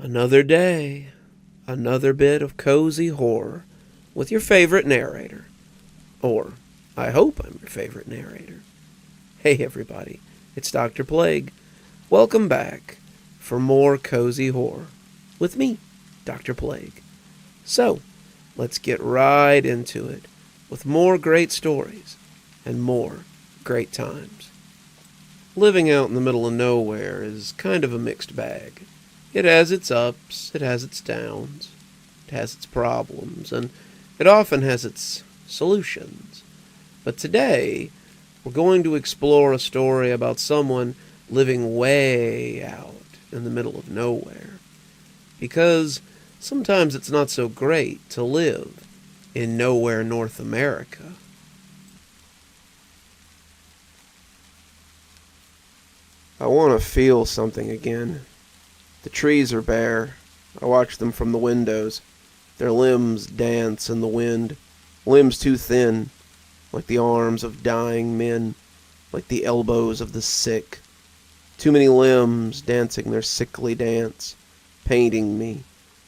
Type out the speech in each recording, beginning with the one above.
Another day, another bit of cozy horror with your favorite narrator. Or, I hope I'm your favorite narrator. Hey everybody, it's Dr. Plague. Welcome back for more cozy horror with me, Dr. Plague. So, let's get right into it with more great stories and more great times. Living out in the middle of nowhere is kind of a mixed bag. It has its ups, it has its downs, it has its problems, and it often has its solutions. But today, we're going to explore a story about someone living way out in the middle of nowhere. Because sometimes it's not so great to live in nowhere North America. I want to feel something again. The trees are bare. I watch them from the windows. Their limbs dance in the wind. Limbs too thin, like the arms of dying men, like the elbows of the sick. Too many limbs dancing their sickly dance, painting me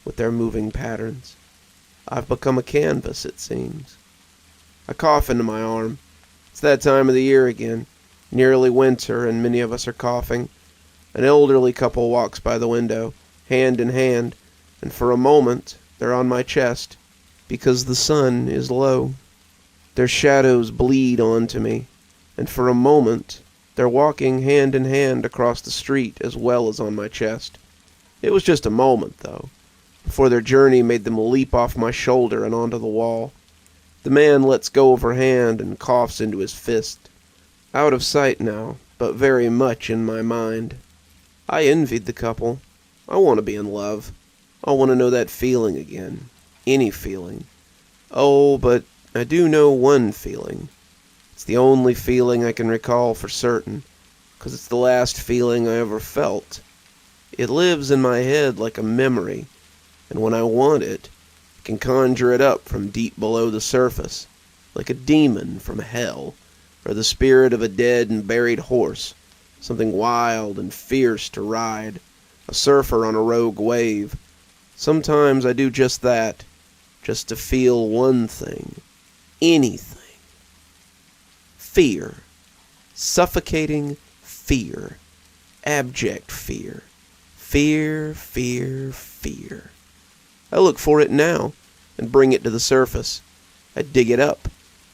with their moving patterns. I've become a canvas, it seems. I cough into my arm. It's that time of the year again. Nearly winter, and many of us are coughing. An elderly couple walks by the window, hand in hand, and for a moment they're on my chest, because the sun is low. Their shadows bleed onto me, and for a moment they're walking hand in hand across the street as well as on my chest. It was just a moment, though, before their journey made them leap off my shoulder and onto the wall. The man lets go of her hand and coughs into his fist. Out of sight now, but very much in my mind. I envied the couple. I want to be in love. I want to know that feeling again. Any feeling. Oh, but I do know one feeling. It's the only feeling I can recall for certain, 'cause it's the last feeling I ever felt. It lives in my head like a memory, and when I want it, I can conjure it up from deep below the surface, like a demon from hell, or the spirit of a dead and buried horse. Something wild and fierce to ride, a surfer on a rogue wave. Sometimes I do just that, just to feel one thing, anything. Fear. Suffocating fear. Abject fear. Fear, fear, fear. I look for it now, and bring it to the surface. I dig it up.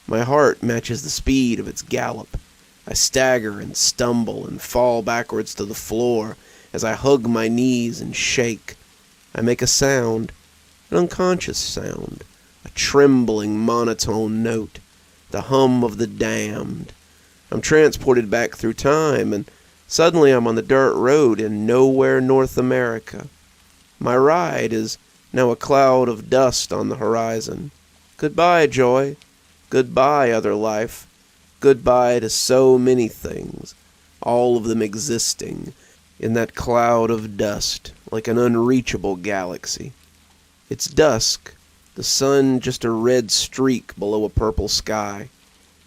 My heart matches the speed of its gallop. I stagger and stumble and fall backwards to the floor as I hug my knees and shake. I make a sound, an unconscious sound, a trembling monotone note, the hum of the damned. I'm transported back through time, and suddenly I'm on the dirt road in nowhere North America. My ride is now a cloud of dust on the horizon. Goodbye, joy. Goodbye, other life. Goodbye to so many things, all of them existing in that cloud of dust like an unreachable galaxy. It's dusk, the sun just a red streak below a purple sky.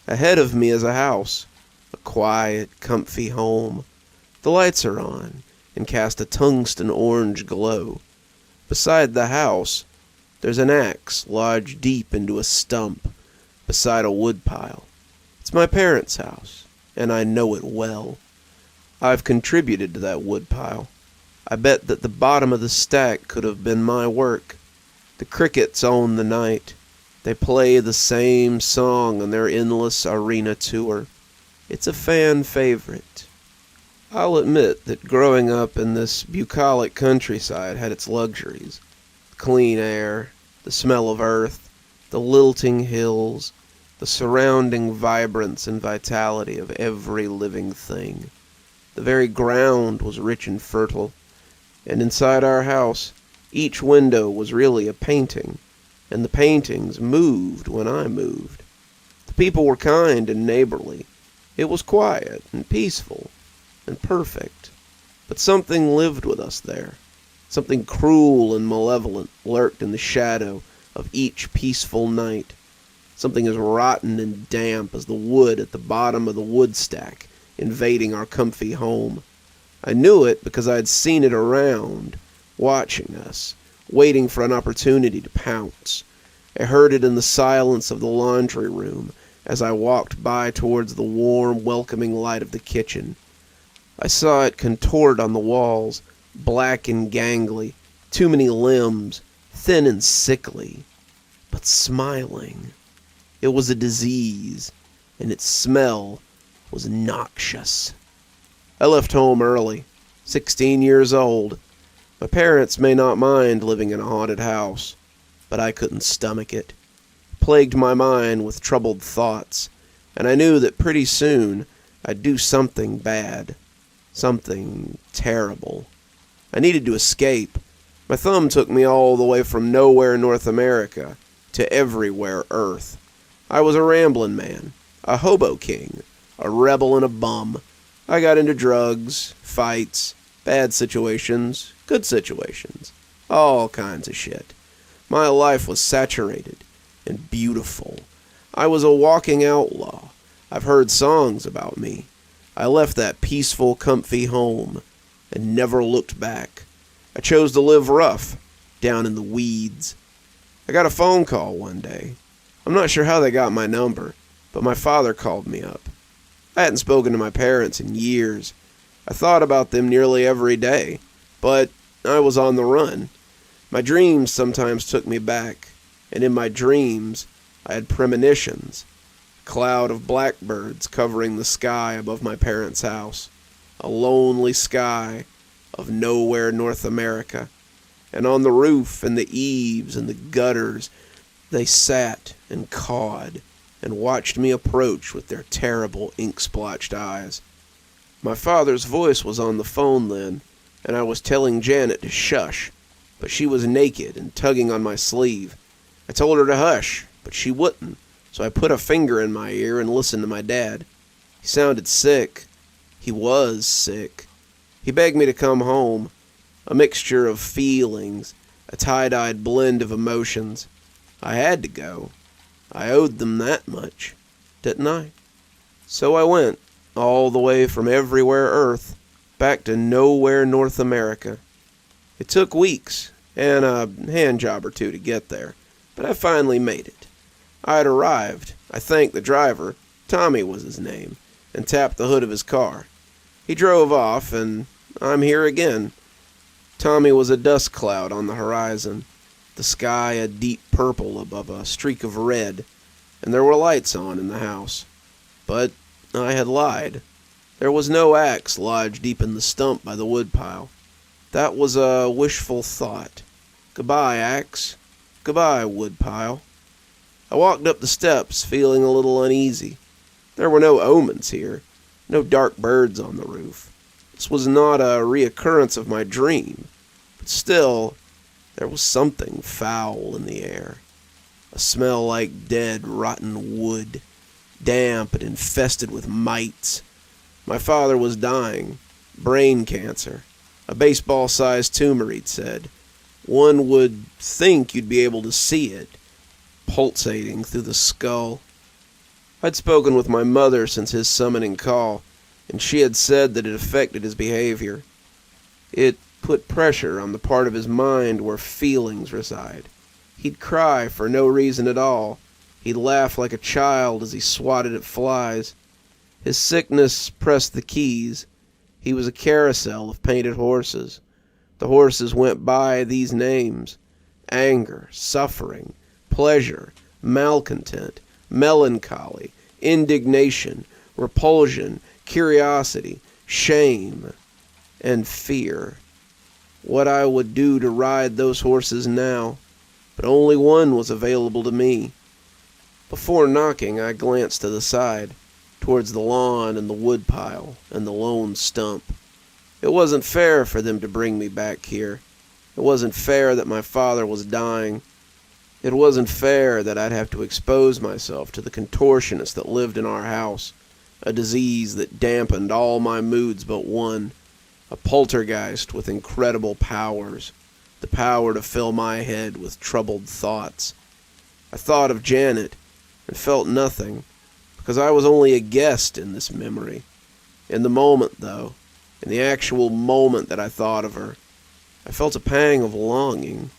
Ahead of me is a house, a quiet, comfy home. The lights are on and cast a tungsten orange glow. Beside the house, there's an axe lodged deep into a stump beside a woodpile. It's my parents' house, and I know it well. I've contributed to that woodpile. I bet that the bottom of the stack could have been my work. The crickets own the night. They play the same song on their endless arena tour. It's a fan favorite. I'll admit that growing up in this bucolic countryside had its luxuries. The clean air, the smell of earth, the lilting hills, the surrounding vibrance and vitality of every living thing. The very ground was rich and fertile, and inside our house, each window was really a painting, and the paintings moved when I moved. The people were kind and neighborly. It was quiet and peaceful and perfect, but something lived with us there. Something cruel and malevolent lurked in the shadow of each peaceful night. Something as rotten and damp as the wood at the bottom of the wood stack invading our comfy home. I knew it because I had seen it around, watching us, waiting for an opportunity to pounce. I heard it in the silence of the laundry room as I walked by towards the warm, welcoming light of the kitchen. I saw it contort on the walls, black and gangly, too many limbs, thin and sickly, but smiling. It was a disease, and its smell was noxious. I left home early, 16 years old. My parents may not mind living in a haunted house, but I couldn't stomach it. It plagued my mind with troubled thoughts, and I knew that pretty soon I'd do something bad, something terrible. I needed to escape. My thumb took me all the way from nowhere North America to everywhere Earth. I was a rambling man, a hobo king, a rebel and a bum. I got into drugs, fights, bad situations, good situations, all kinds of shit. My life was saturated and beautiful. I was a walking outlaw. I've heard songs about me. I left that peaceful, comfy home and never looked back. I chose to live rough, down in the weeds. I got a phone call one day. I'm not sure how they got my number, but my father called me up. I hadn't spoken to my parents in years. I thought about them nearly every day, but I was on the run. My dreams sometimes took me back, and in my dreams I had premonitions. A cloud of blackbirds covering the sky above my parents' house. A lonely sky of nowhere North America. And on the roof and the eaves and the gutters, they sat and cawed and watched me approach with their terrible ink-splotched eyes. My father's voice was on the phone then, and I was telling Janet to shush, but she was naked and tugging on my sleeve. I told her to hush, but she wouldn't, so I put a finger in my ear and listened to my dad. He sounded sick. He was sick. He begged me to come home. A mixture of feelings, a tie-dyed blend of emotions. I had to go. I owed them that much, didn't I? So I went, all the way from everywhere Earth, back to nowhere North America. It took weeks, and a hand job or two to get there, but I finally made it. I had arrived. I thanked the driver, Tommy was his name, and tapped the hood of his car. He drove off, and I'm here again. Tommy was a dust cloud on the horizon, the sky a deep purple above a streak of red, and there were lights on in the house. But I had lied. There was no axe lodged deep in the stump by the woodpile. That was a wishful thought. Goodbye, axe. Goodbye, woodpile. I walked up the steps, feeling a little uneasy. There were no omens here, no dark birds on the roof. This was not a reoccurrence of my dream, but still, there was something foul in the air. A smell like dead, rotten wood, damp and infested with mites. My father was dying, brain cancer, a baseball-sized tumor, he'd said. One would think you'd be able to see it, pulsating through the skull. I'd spoken with my mother since his summoning call, and she had said that it affected his behavior. It put pressure on the part of his mind where feelings reside. He'd cry for no reason at all. He'd laugh like a child as he swatted at flies. His sickness pressed the keys. He was a carousel of painted horses. The horses went by these names: anger, suffering, pleasure, malcontent, melancholy, indignation, repulsion, curiosity, shame, and fear. What I would do to ride those horses now, but only one was available to me. Before knocking, I glanced to the side, towards the lawn and the woodpile and the lone stump. It wasn't fair for them to bring me back here. It wasn't fair that my father was dying. It wasn't fair that I'd have to expose myself to the contortionist that lived in our house, a disease that dampened all my moods but one, a poltergeist with incredible powers, the power to fill my head with troubled thoughts. I thought of Janet and felt nothing, because I was only a guest in this memory. In the moment, though, in the actual moment that I thought of her, I felt a pang of longing,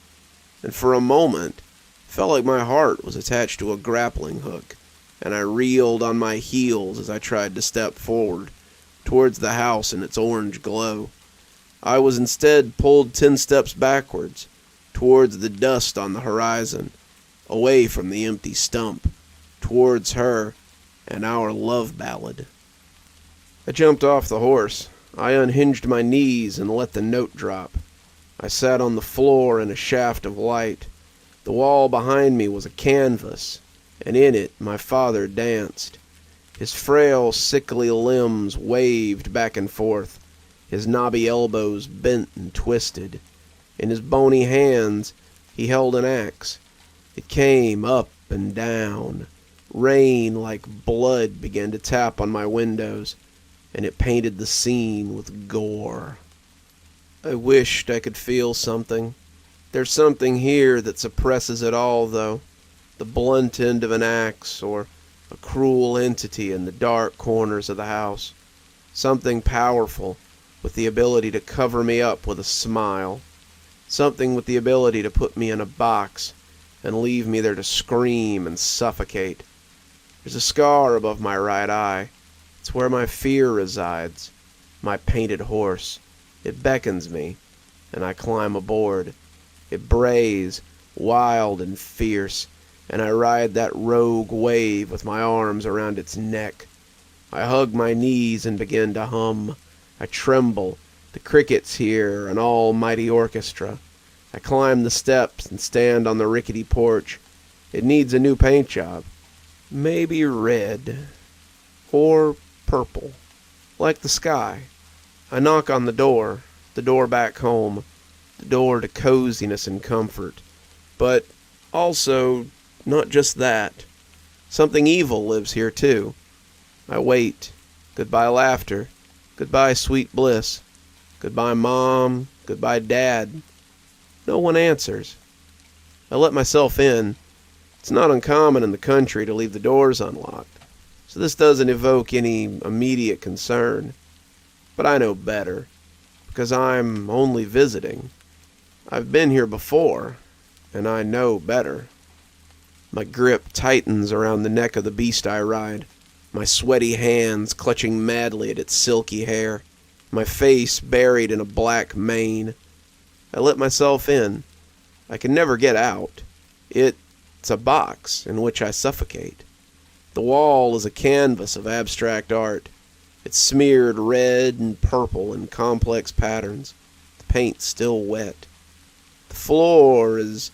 and for a moment, felt like my heart was attached to a grappling hook, and I reeled on my heels as I tried to step forward, towards the house in its orange glow. I was instead pulled 10 steps backwards, towards the dust on the horizon, away from the empty stump, towards her and our love ballad. I jumped off the horse. I unhinged my knees and let the note drop. I sat on the floor in a shaft of light. The wall behind me was a canvas, and in it my father danced. His frail, sickly limbs waved back and forth. His knobby elbows bent and twisted. In his bony hands he held an axe. It came up and down. Rain like blood began to tap on my windows, and it painted the scene with gore. I wished I could feel something. There's something here that suppresses it all, though. The blunt end of an axe, or a cruel entity in the dark corners of the house. Something powerful, with the ability to cover me up with a smile. Something with the ability to put me in a box and leave me there to scream and suffocate. There's a scar above my right eye. It's where my fear resides. My painted horse. It beckons me, and I climb aboard. It brays, wild and fierce, and I ride that rogue wave with my arms around its neck. I hug my knees and begin to hum. I tremble. The crickets hear an almighty orchestra. I climb the steps and stand on the rickety porch. It needs a new paint job. Maybe red. Or purple. Like the sky. I knock on the door back home, the door to coziness and comfort. But also, not just that. Something evil lives here too. I wait. Goodbye laughter. Goodbye sweet bliss. Goodbye Mom. Goodbye Dad. No one answers. I let myself in. It's not uncommon in the country to leave the doors unlocked, so this doesn't evoke any immediate concern. But I know better, because I'm only visiting. I've been here before, and I know better. My grip tightens around the neck of the beast I ride, my sweaty hands clutching madly at its silky hair, my face buried in a black mane. I let myself in. I can never get out. It's a box in which I suffocate. The wall is a canvas of abstract art. It's smeared red and purple in complex patterns. The paint's still wet. The floor is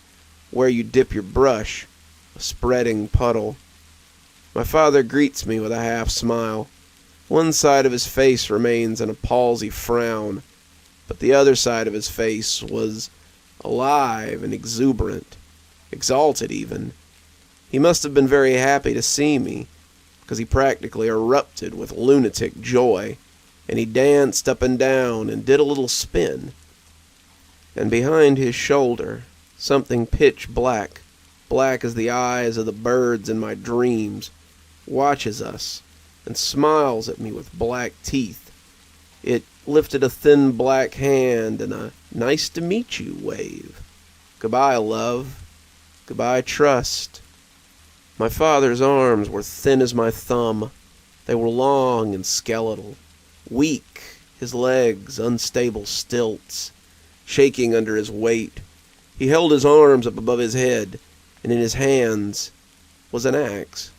where you dip your brush, a spreading puddle. My father greets me with a half smile. One side of his face remains in a palsy frown, but the other side of his face was alive and exuberant, exalted even. He must have been very happy to see me, because he practically erupted with lunatic joy, and he danced up and down and did a little spin. And behind his shoulder, something pitch black, black as the eyes of the birds in my dreams, watches us and smiles at me with black teeth. It lifted a thin black hand in a nice to meet you wave. Goodbye, love. Goodbye, trust. My father's arms were thin as my thumb. They were long and skeletal, weak, his legs unstable stilts, shaking under his weight. He held his arms up above his head, and in his hands was an axe.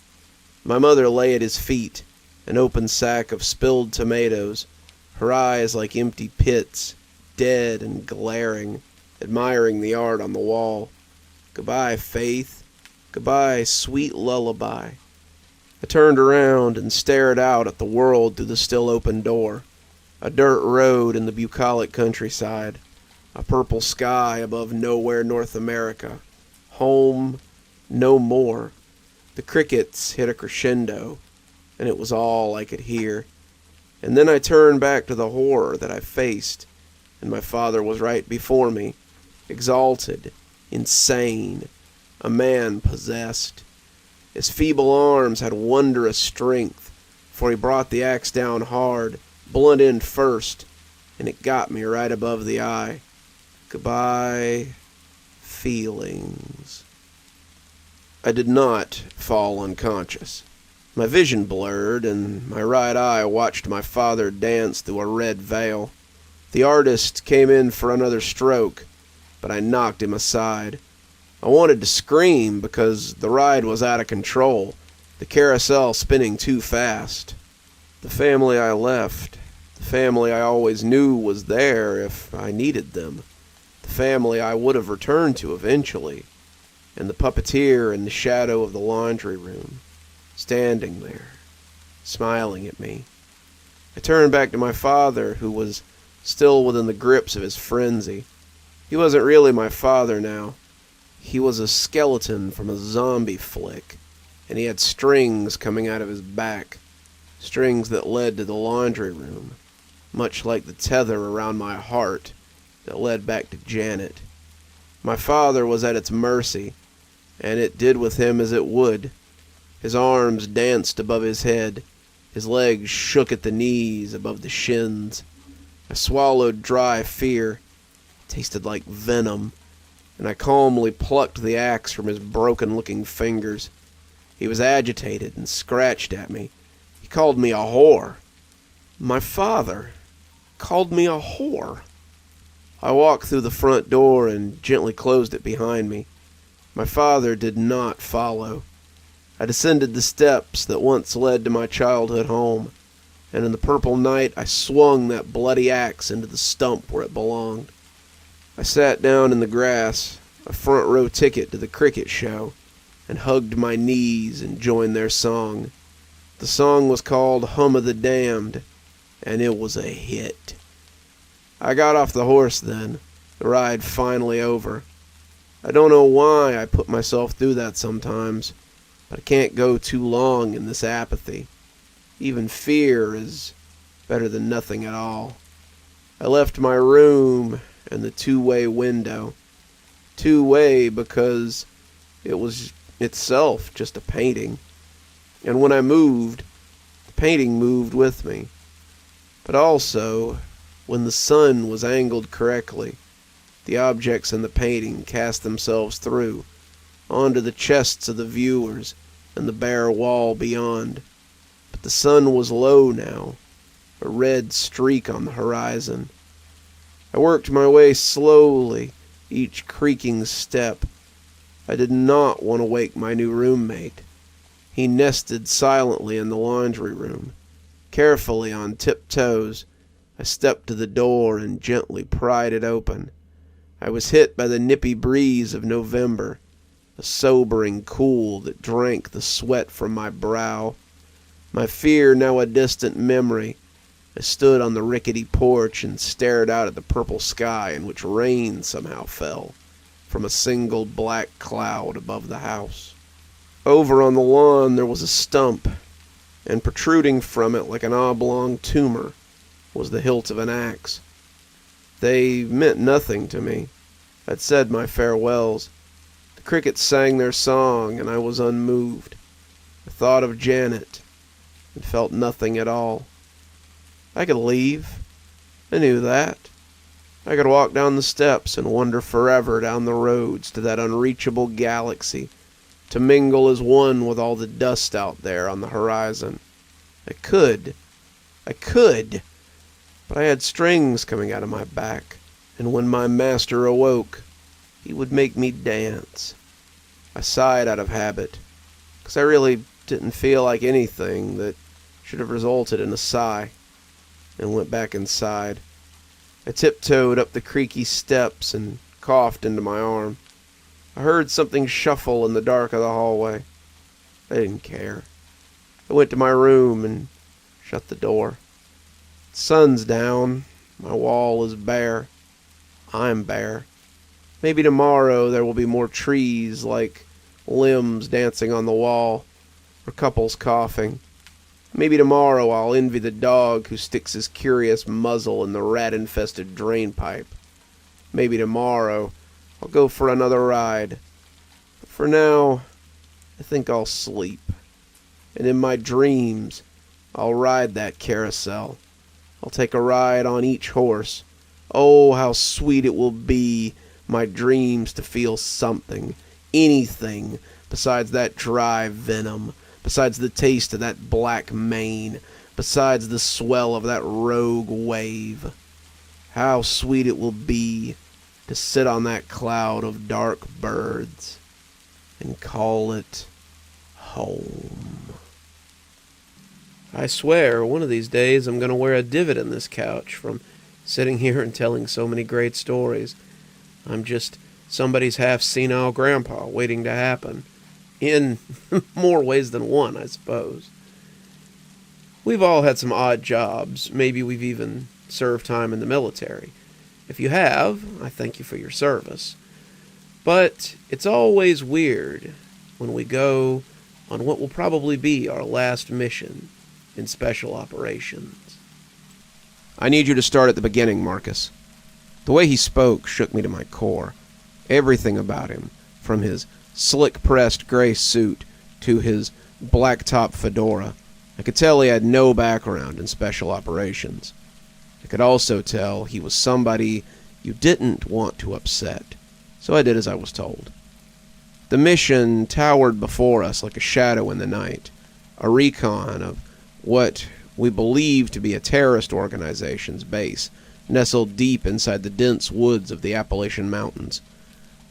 My mother lay at his feet, an open sack of spilled tomatoes, her eyes like empty pits, dead and glaring, admiring the art on the wall. Goodbye, Faith. Goodbye, sweet lullaby. I turned around and stared out at the world through the still open door. A dirt road in the bucolic countryside. A purple sky above nowhere North America. Home, no more. The crickets hit a crescendo, and it was all I could hear. And then I turned back to the horror that I faced, and my father was right before me, exalted, insane, a man possessed. His feeble arms had wondrous strength, for he brought the axe down hard, blunt end first, and it got me right above the eye. Goodbye, feelings. I did not fall unconscious. My vision blurred, and my right eye watched my father dance through a red veil. The artist came in for another stroke, but I knocked him aside. I wanted to scream because the ride was out of control, the carousel spinning too fast. The family I left, the family I always knew was there if I needed them, the family I would have returned to eventually, and the puppeteer in the shadow of the laundry room, standing there, smiling at me. I turned back to my father, who was still within the grips of his frenzy. He wasn't really my father now. He was a skeleton from a zombie flick, and he had strings coming out of his back, strings that led to the laundry room, much like the tether around my heart that led back to Janet. My father was at its mercy, and it did with him as it would. His arms danced above his head, his legs shook at the knees above the shins. I swallowed dry fear. It tasted like venom, and I calmly plucked the axe from his broken-looking fingers. He was agitated and scratched at me. He called me a whore. My father called me a whore. I walked through the front door and gently closed it behind me. My father did not follow. I descended the steps that once led to my childhood home, and in the purple night I swung that bloody axe into the stump where it belonged. I sat down in the grass, a front row ticket to the cricket show, and hugged my knees and joined their song. The song was called Hum of the Damned, and it was a hit. I got off the horse then, the ride finally over. I don't know why I put myself through that sometimes, but I can't go too long in this apathy. Even fear is better than nothing at all. I left my room and the two-way window. Two-way because it was itself just a painting. And when I moved, the painting moved with me. But also, when the sun was angled correctly, the objects in the painting cast themselves through, onto the chests of the viewers and the bare wall beyond. But the sun was low now, a red streak on the horizon. I worked my way slowly, each creaking step. I did not want to wake my new roommate. He nested silently in the laundry room. Carefully, on tiptoes, I stepped to the door and gently pried it open. I was hit by the nippy breeze of November, a sobering cool that drank the sweat from my brow. My fear now a distant memory, I stood on the rickety porch and stared out at the purple sky in which rain somehow fell from a single black cloud above the house. Over on the lawn there was a stump, and protruding from it like an oblong tumor was the hilt of an axe. They meant nothing to me. I'd said my farewells. The crickets sang their song, and I was unmoved. I thought of Janet, and felt nothing at all. I could leave. I knew that. I could walk down the steps and wander forever down the roads to that unreachable galaxy, to mingle as one with all the dust out there on the horizon. I could. But I had strings coming out of my back, and when my master awoke, he would make me dance. I sighed out of habit, because I really didn't feel like anything that should have resulted in a sigh, and went back inside. I tiptoed up the creaky steps and coughed into my arm. I heard something shuffle in the dark of the hallway. I didn't care. I went to my room and shut the door. The sun's down. My wall is bare. I'm bare. Maybe tomorrow there will be more trees like limbs dancing on the wall, or couples coughing. Maybe tomorrow I'll envy the dog who sticks his curious muzzle in the rat-infested drain pipe. Maybe tomorrow I'll go for another ride. But for now, I think I'll sleep. And in my dreams, I'll ride that carousel. I'll take a ride on each horse, Oh, how sweet it will be, my dreams, to feel something, anything, besides that dry venom, besides the taste of that black mane, besides the swell of that rogue wave. How sweet it will be to sit on that cloud of dark birds and call it home. I swear, one of these days I'm going to wear a divot in this couch from sitting here and telling so many great stories. I'm just somebody's half-senile grandpa waiting to happen. In more ways than one, I suppose. We've all had some odd jobs. Maybe we've even served time in the military. If you have, I thank you for your service. But it's always weird when we go on what will probably be our last mission in special operations. I need you to start at the beginning, Marcus. The way he spoke shook me to my core. Everything about him, from his slick-pressed gray suit to his black-top fedora. I could tell he had no background in special operations. I could also tell he was somebody you didn't want to upset, so I did as I was told. The mission towered before us like a shadow in the night, a recon of what we believed to be a terrorist organization's base, nestled deep inside the dense woods of the Appalachian Mountains.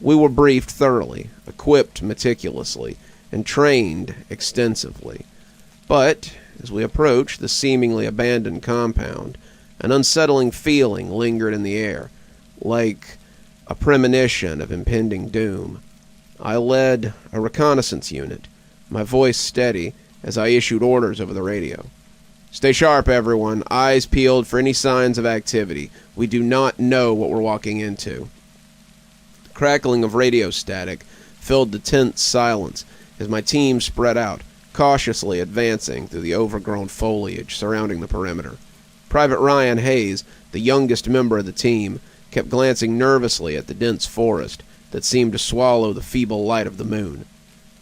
We were briefed thoroughly, equipped meticulously, and trained extensively. But, as we approached the seemingly abandoned compound, an unsettling feeling lingered in the air, like a premonition of impending doom. I led a reconnaissance unit, my voice steady as I issued orders over the radio. Stay sharp, everyone. Eyes peeled for any signs of activity. We do not know what we're walking into. The crackling of radio static filled the tense silence as my team spread out, cautiously advancing through the overgrown foliage surrounding the perimeter. Private Ryan Hayes, the youngest member of the team, kept glancing nervously at the dense forest that seemed to swallow the feeble light of the moon.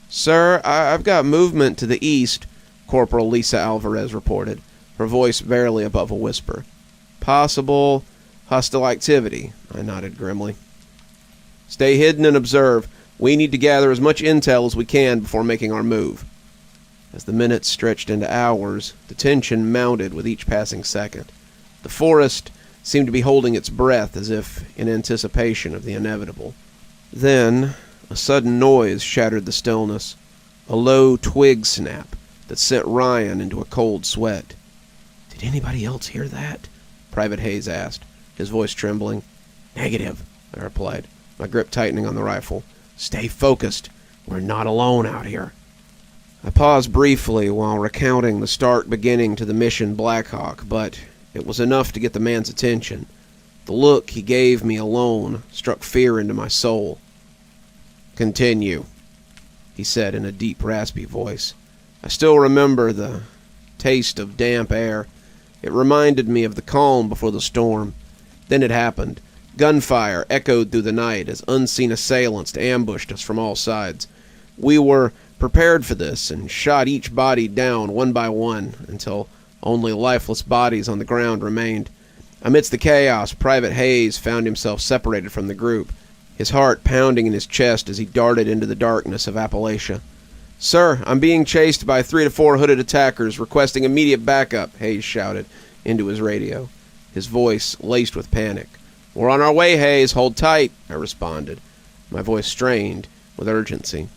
Sir, I've got movement to the east, Corporal Lisa Alvarez reported, her voice barely above a whisper. Possible hostile activity, I nodded grimly. Stay hidden and observe. We need to gather as much intel as we can before making our move. As the minutes stretched into hours, the tension mounted with each passing second. The forest seemed to be holding its breath as if in anticipation of the inevitable. Then, a sudden noise shattered the stillness, a low twig snap that sent Ryan into a cold sweat. Did anybody else hear that? Private Hayes asked, his voice trembling. Negative, I replied, my grip tightening on the rifle. Stay focused. We're not alone out here. I paused briefly while recounting the stark beginning to the mission Blackhawk, but it was enough to get the man's attention. The look he gave me alone struck fear into my soul. Continue, he said in a deep, raspy voice. I still remember the taste of damp air. It reminded me of the calm before the storm. Then it happened. Gunfire echoed through the night as unseen assailants ambushed us from all sides. We were prepared for this and shot each body down one by one until only lifeless bodies on the ground remained. Amidst the chaos, Private Hayes found himself separated from the group, his heart pounding in his chest as he darted into the darkness of Appalachia. Sir, I'm being chased by 3 to 4 hooded attackers requesting immediate backup, Hayes shouted into his radio, his voice laced with panic. We're on our way, Hayes. Hold tight, I responded, my voice strained with urgency.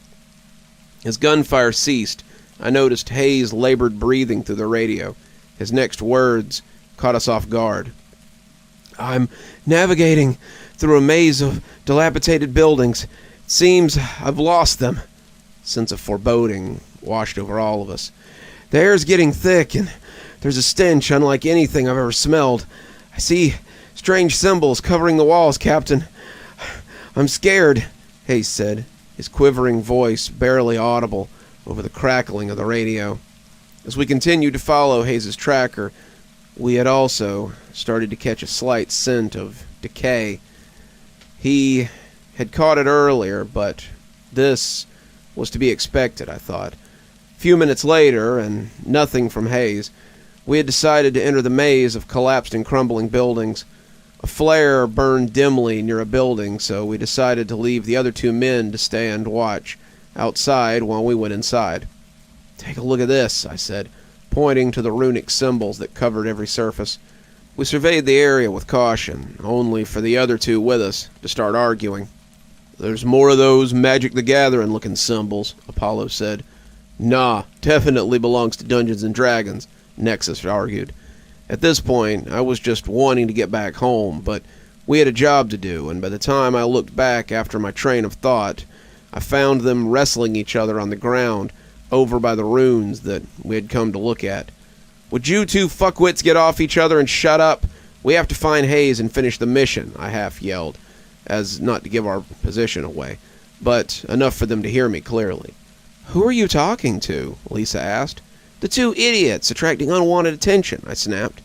As gunfire ceased, I noticed Hayes' labored breathing through the radio. His next words caught us off guard. I'm navigating through a maze of dilapidated buildings. It seems I've lost them. A sense of foreboding washed over all of us. The air's getting thick, and there's a stench unlike anything I've ever smelled. I see strange symbols covering the walls, Captain. I'm scared, Hayes said, his quivering voice barely audible over the crackling of the radio. As we continued to follow Hayes' tracker, we had also started to catch a slight scent of decay. He had caught it earlier, but this was to be expected, I thought. A few minutes later, and nothing from Hayes, we had decided to enter the maze of collapsed and crumbling buildings. A flare burned dimly near a building, so we decided to leave the other 2 men to stand watch outside while we went inside. "Take a look at this," I said, pointing to the runic symbols that covered every surface. We surveyed the area with caution, only for the other 2 with us to start arguing. "There's more of those Magic the Gathering looking symbols," Apollo said. "Nah, definitely belongs to Dungeons and Dragons," Nexus argued. At this point, I was just wanting to get back home, but we had a job to do, and by the time I looked back after my train of thought, I found them wrestling each other on the ground over by the runes that we had come to look at. "Would you 2 fuckwits get off each other and shut up? We have to find Hayes and finish the mission," I half yelled, as not to give our position away, but enough for them to hear me clearly. "Who are you talking to?" Lisa asked. "The 2 idiots attracting unwanted attention," I snapped.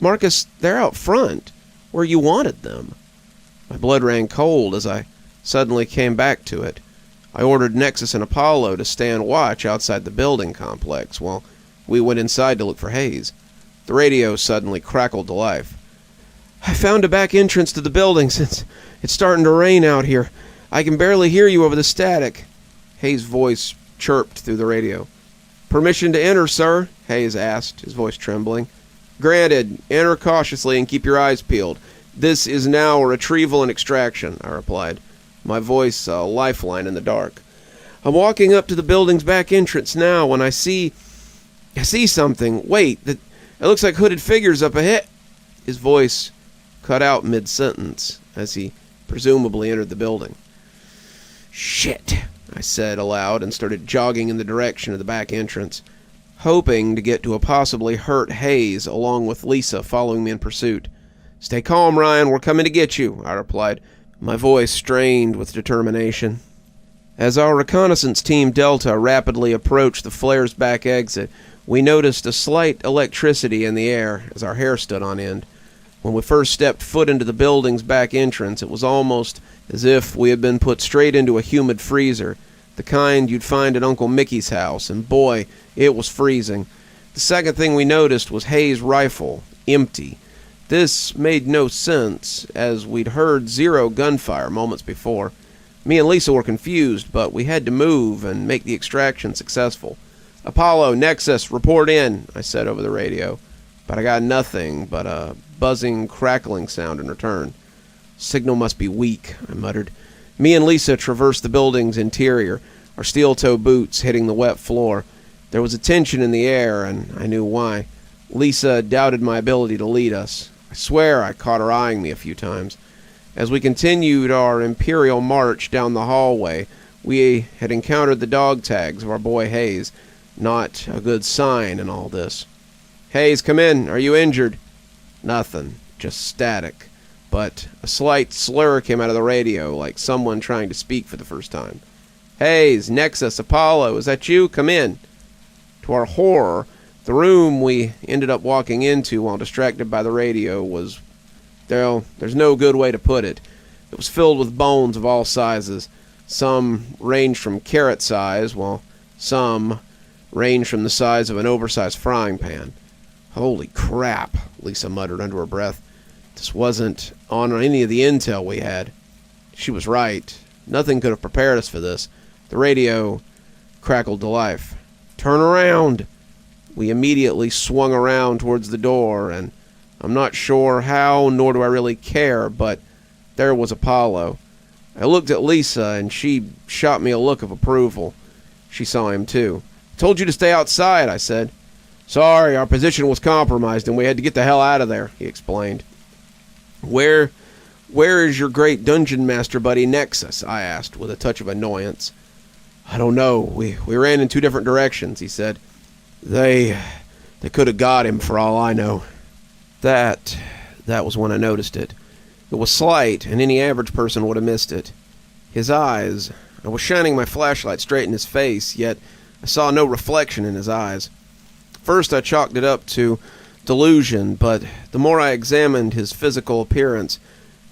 "Marcus, they're out front, where you wanted them." My blood ran cold as I suddenly came back to it. I ordered Nexus and Apollo to stand watch outside the building complex while we went inside to look for Hayes. The radio suddenly crackled to life. "I found a back entrance to the building since it's starting to rain out here. I can barely hear you over the static." Hayes' voice chirped through the radio. "Permission to enter, sir?" Hayes asked, his voice trembling. "Granted. Enter cautiously and keep your eyes peeled. This is now a retrieval and extraction," I replied, my voice a lifeline in the dark. "I'm walking up to the building's back entrance now when I see something. Wait, it looks like hooded figures up ahead." His voice cut out mid-sentence as he presumably entered the building. "Shit," I said aloud and started jogging in the direction of the back entrance, hoping to get to a possibly hurt Hayes along with Lisa following me in pursuit. "Stay calm, Ryan. We're coming to get you," I replied, my voice strained with determination. As our reconnaissance team Delta rapidly approached the flare's back exit, we noticed a slight electricity in the air as our hair stood on end. When we first stepped foot into the building's back entrance, it was almost as if we had been put straight into a humid freezer, the kind you'd find at Uncle Mickey's house, and boy, it was freezing. The second thing we noticed was Hayes' rifle, empty. This made no sense, as we'd heard 0 gunfire moments before. Me and Lisa were confused, but we had to move and make the extraction successful. "Apollo, Nexus, report in," I said over the radio, but I got nothing but a buzzing, crackling sound in return. "Signal must be weak," I muttered. Me and Lisa traversed the building's interior, our steel-toe boots hitting the wet floor. There was a tension in the air, and I knew why. Lisa doubted my ability to lead us. I swear I caught her eyeing me a few times. As we continued our imperial march down the hallway, we had encountered the dog tags of our boy Hayes. Not a good sign in all this. "Hayes, come in. Are you injured?" Nothing. Just static. But a slight slur came out of the radio, like someone trying to speak for the first time. "Hayes, Nexus, Apollo, is that you? Come in." To our horror, the room we ended up walking into while distracted by the radio was, there's no good way to put it. It was filled with bones of all sizes. Some ranged from carrot size, while some ranged from the size of an oversized frying pan. "Holy crap," Lisa muttered under her breath. "This wasn't on any of the intel we had." She was right. Nothing could have prepared us for this. The radio crackled to life. "Turn around!" We immediately swung around towards the door, and I'm not sure how, nor do I really care, but there was Apollo. I looked at Lisa, and she shot me a look of approval. She saw him, too. "Told you to stay outside," I said. "Sorry, our position was compromised, and we had to get the hell out of there," he explained. Where is your great dungeon master buddy Nexus?" I asked, with a touch of annoyance. "I don't know. We ran in 2 different directions," he said. They could have got him for all I know." That was when I noticed it. It was slight, and any average person would have missed it. His eyes. I was shining my flashlight straight in his face, yet I saw no reflection in his eyes. First I chalked it up to delusion, but the more I examined his physical appearance,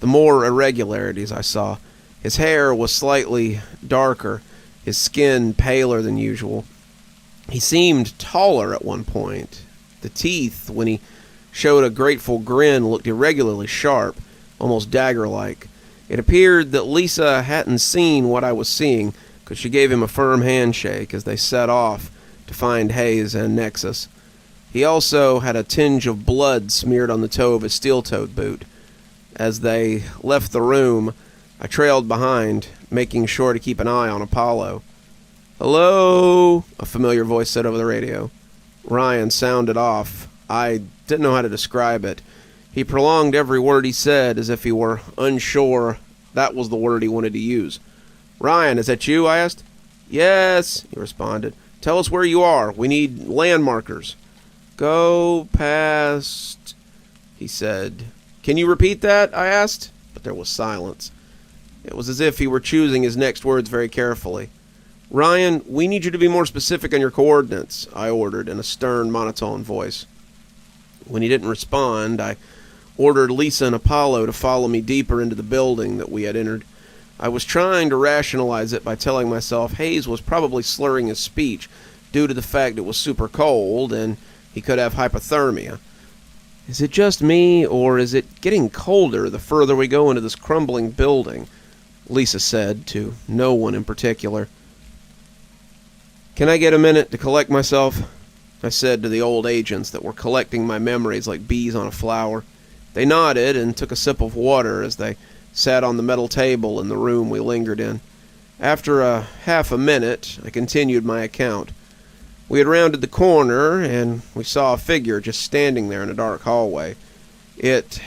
the more irregularities I saw. His hair was slightly darker, his skin paler than usual. He seemed taller at one point. The teeth, when he showed a grateful grin looked irregularly sharp, almost dagger-like. It appeared that Lisa hadn't seen what I was seeing, because she gave him a firm handshake as they set off to find Hayes and Nexus. He also had a tinge of blood smeared on the toe of his steel-toed boot. As they left the room, I trailed behind, making sure to keep an eye on Apollo. "Hello," a familiar voice said over the radio. Ryan sounded off. I didn't know how to describe it. He prolonged every word he said as if he were unsure that was the word he wanted to use. "Ryan, is that you?" I asked. "Yes," he responded. "Tell us where you are. We need landmarkers." "Go past," he said. "Can you repeat that?" I asked, but there was silence. It was as if he were choosing his next words very carefully. "Ryan, we need you to be more specific on your coordinates," I ordered in a stern, monotone voice. When he didn't respond, I ordered Lisa and Apollo to follow me deeper into the building that we had entered. I was trying to rationalize it by telling myself Hayes was probably slurring his speech due to the fact it was super cold and he could have hypothermia. Is it just me, or is it getting colder the further we go into this crumbling building? Lisa said, to no one in particular. "Can I get a minute to collect myself?" I said to the old agents that were collecting my memories like bees on a flower. They nodded and took a sip of water as they sat on the metal table in the room we lingered in. After half a minute, I continued my account. We had rounded the corner, and we saw a figure just standing there in a dark hallway. It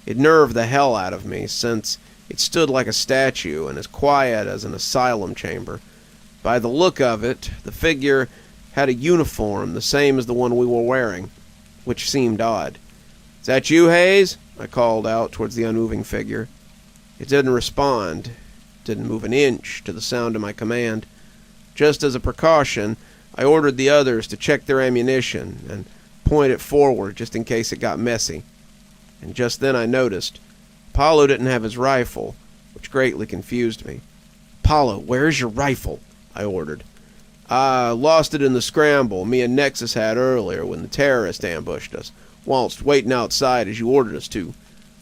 nerved the hell out of me, since it stood like a statue and as quiet as an asylum chamber. By the look of it, the figure had a uniform the same as the one we were wearing, which seemed odd. "Is that you, Hayes?" I called out towards the unmoving figure. It didn't respond, didn't move an inch to the sound of my command. Just as a precaution, I ordered the others to check their ammunition and point it forward just in case it got messy. And just then I noticed Apollo didn't have his rifle, which greatly confused me. "Apollo, where's your rifle?" I ordered. "I lost it in the scramble me and Nexus had earlier when the terrorists ambushed us, whilst waiting outside as you ordered us to,"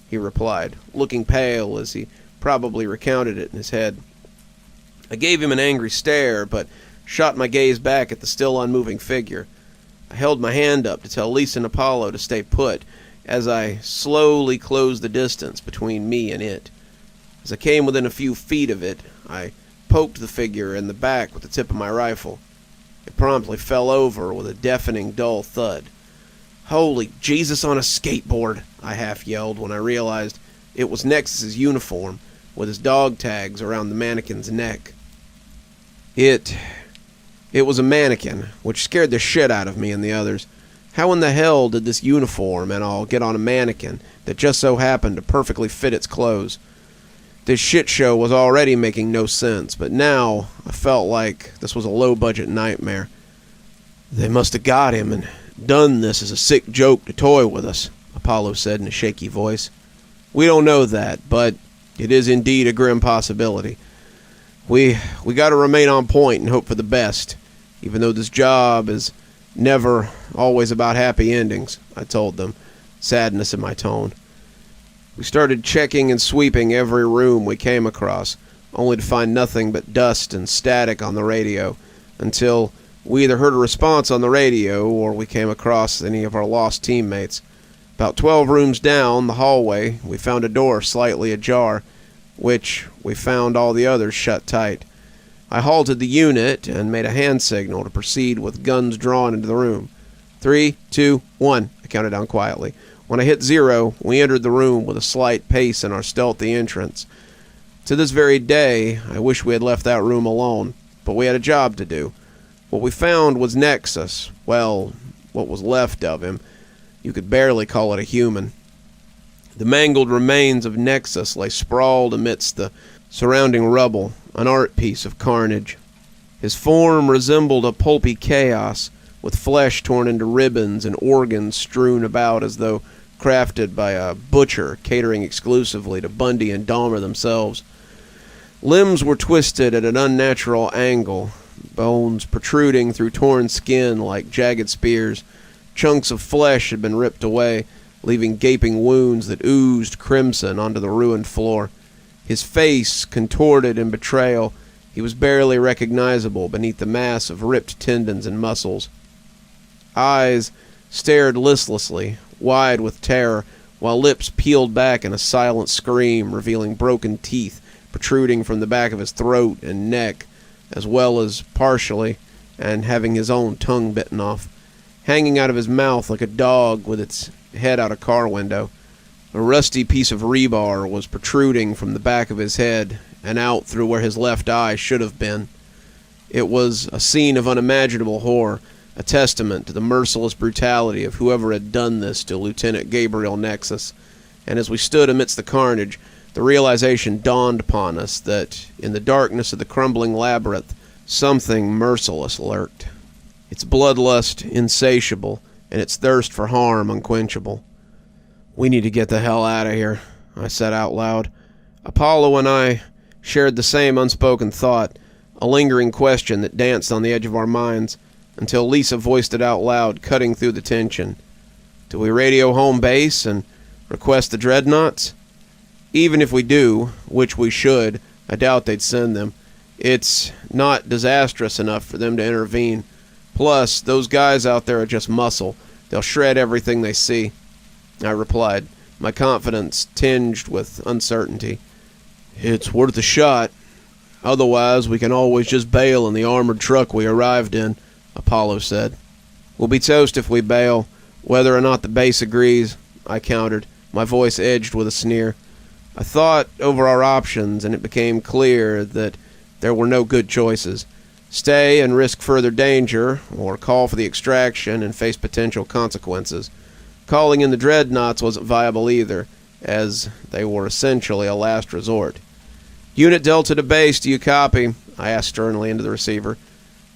he replied, looking pale as he probably recounted it in his head. I gave him an angry stare, but shot my gaze back at the still unmoving figure. I held my hand up to tell Lisa and Apollo to stay put, as I slowly closed the distance between me and it. As I came within a few feet of it, I poked the figure in the back with the tip of my rifle. It promptly fell over with a deafening, dull thud. "Holy Jesus on a skateboard!" I half yelled when I realized it was Nexus's uniform, with his dog tags around the mannequin's neck. It was a mannequin, which scared the shit out of me and the others. How in the hell did this uniform and all get on a mannequin that just so happened to perfectly fit its clothes? This shit show was already making no sense, but now I felt like this was a low-budget nightmare. "They must have got him and done this as a sick joke to toy with us," Apollo said in a shaky voice. "We don't know that, but it is indeed a grim possibility. We got to remain on point and hope for the best, even though this job is never always about happy endings," I told them, sadness in my tone. We started checking and sweeping every room we came across, only to find nothing but dust and static on the radio, until we either heard a response on the radio or we came across any of our lost teammates. About 12 rooms down the hallway, we found a door slightly ajar, which we found all the others shut tight. I halted the unit and made a hand signal to proceed with guns drawn into the room. 3, 2, 1, I counted down quietly. When I hit 0, we entered the room with a slight pace in our stealthy entrance. To this very day, I wish we had left that room alone, but we had a job to do. What we found was Nexus. Well, what was left of him. You could barely call it a human. The mangled remains of Nexus lay sprawled amidst the surrounding rubble, an art piece of carnage. His form resembled a pulpy chaos, with flesh torn into ribbons and organs strewn about as though crafted by a butcher catering exclusively to Bundy and Dahmer themselves. Limbs were twisted at an unnatural angle, bones protruding through torn skin like jagged spears. Chunks of flesh had been ripped away, leaving gaping wounds that oozed crimson onto the ruined floor. His face contorted in betrayal. He was barely recognizable beneath the mass of ripped tendons and muscles. Eyes stared listlessly, wide with terror, while lips peeled back in a silent scream, revealing broken teeth protruding from the back of his throat and neck, as well as partially, and having his own tongue bitten off, hanging out of his mouth like a dog with its head out a car window. A rusty piece of rebar was protruding from the back of his head and out through where his left eye should have been. It was a scene of unimaginable horror, a testament to the merciless brutality of whoever had done this to Lieutenant Gabriel Nexus, and as we stood amidst the carnage, the realization dawned upon us that, in the darkness of the crumbling labyrinth, something merciless lurked, its bloodlust insatiable, and its thirst for harm unquenchable. "We need to get the hell out of here," I said out loud. Apollo and I shared the same unspoken thought, a lingering question that danced on the edge of our minds, until Lisa voiced it out loud, cutting through the tension. "Do we radio home base and request the dreadnoughts? Even if we do, which we should, I doubt they'd send them. It's not disastrous enough for them to intervene. Plus, those guys out there are just muscle. They'll shred everything they see," I replied, my confidence tinged with uncertainty. "It's worth a shot. Otherwise, we can always just bail in the armored truck we arrived in," Apollo said. "We'll be toast if we bail, whether or not the base agrees," I countered, my voice edged with a sneer. I thought over our options, and it became clear that there were no good choices. Stay and risk further danger, or call for the extraction and face potential consequences. Calling in the dreadnoughts wasn't viable either, as they were essentially a last resort. "Unit Delta to base, do you copy?" I asked sternly into the receiver.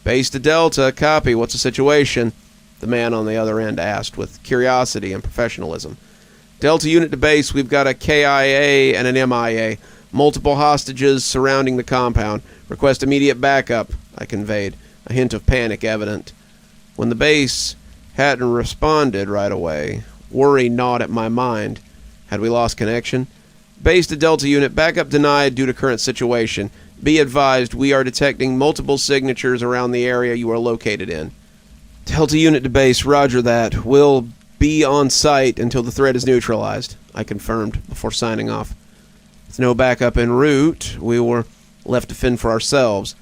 "Base to Delta, copy. What's the situation?" the man on the other end asked with curiosity and professionalism. "Delta unit to base, we've got a KIA and an MIA. Multiple hostages surrounding the compound. Request immediate backup," I conveyed, a hint of panic evident. When the base hadn't responded right away, worry gnawed at my mind. Had we lost connection? "Base to Delta unit, backup denied due to current situation. Be advised, we are detecting multiple signatures around the area you are located in." "Delta unit to base, roger that. We'll be on site until the threat is neutralized," I confirmed before signing off. With no backup en route, we were left to fend for ourselves.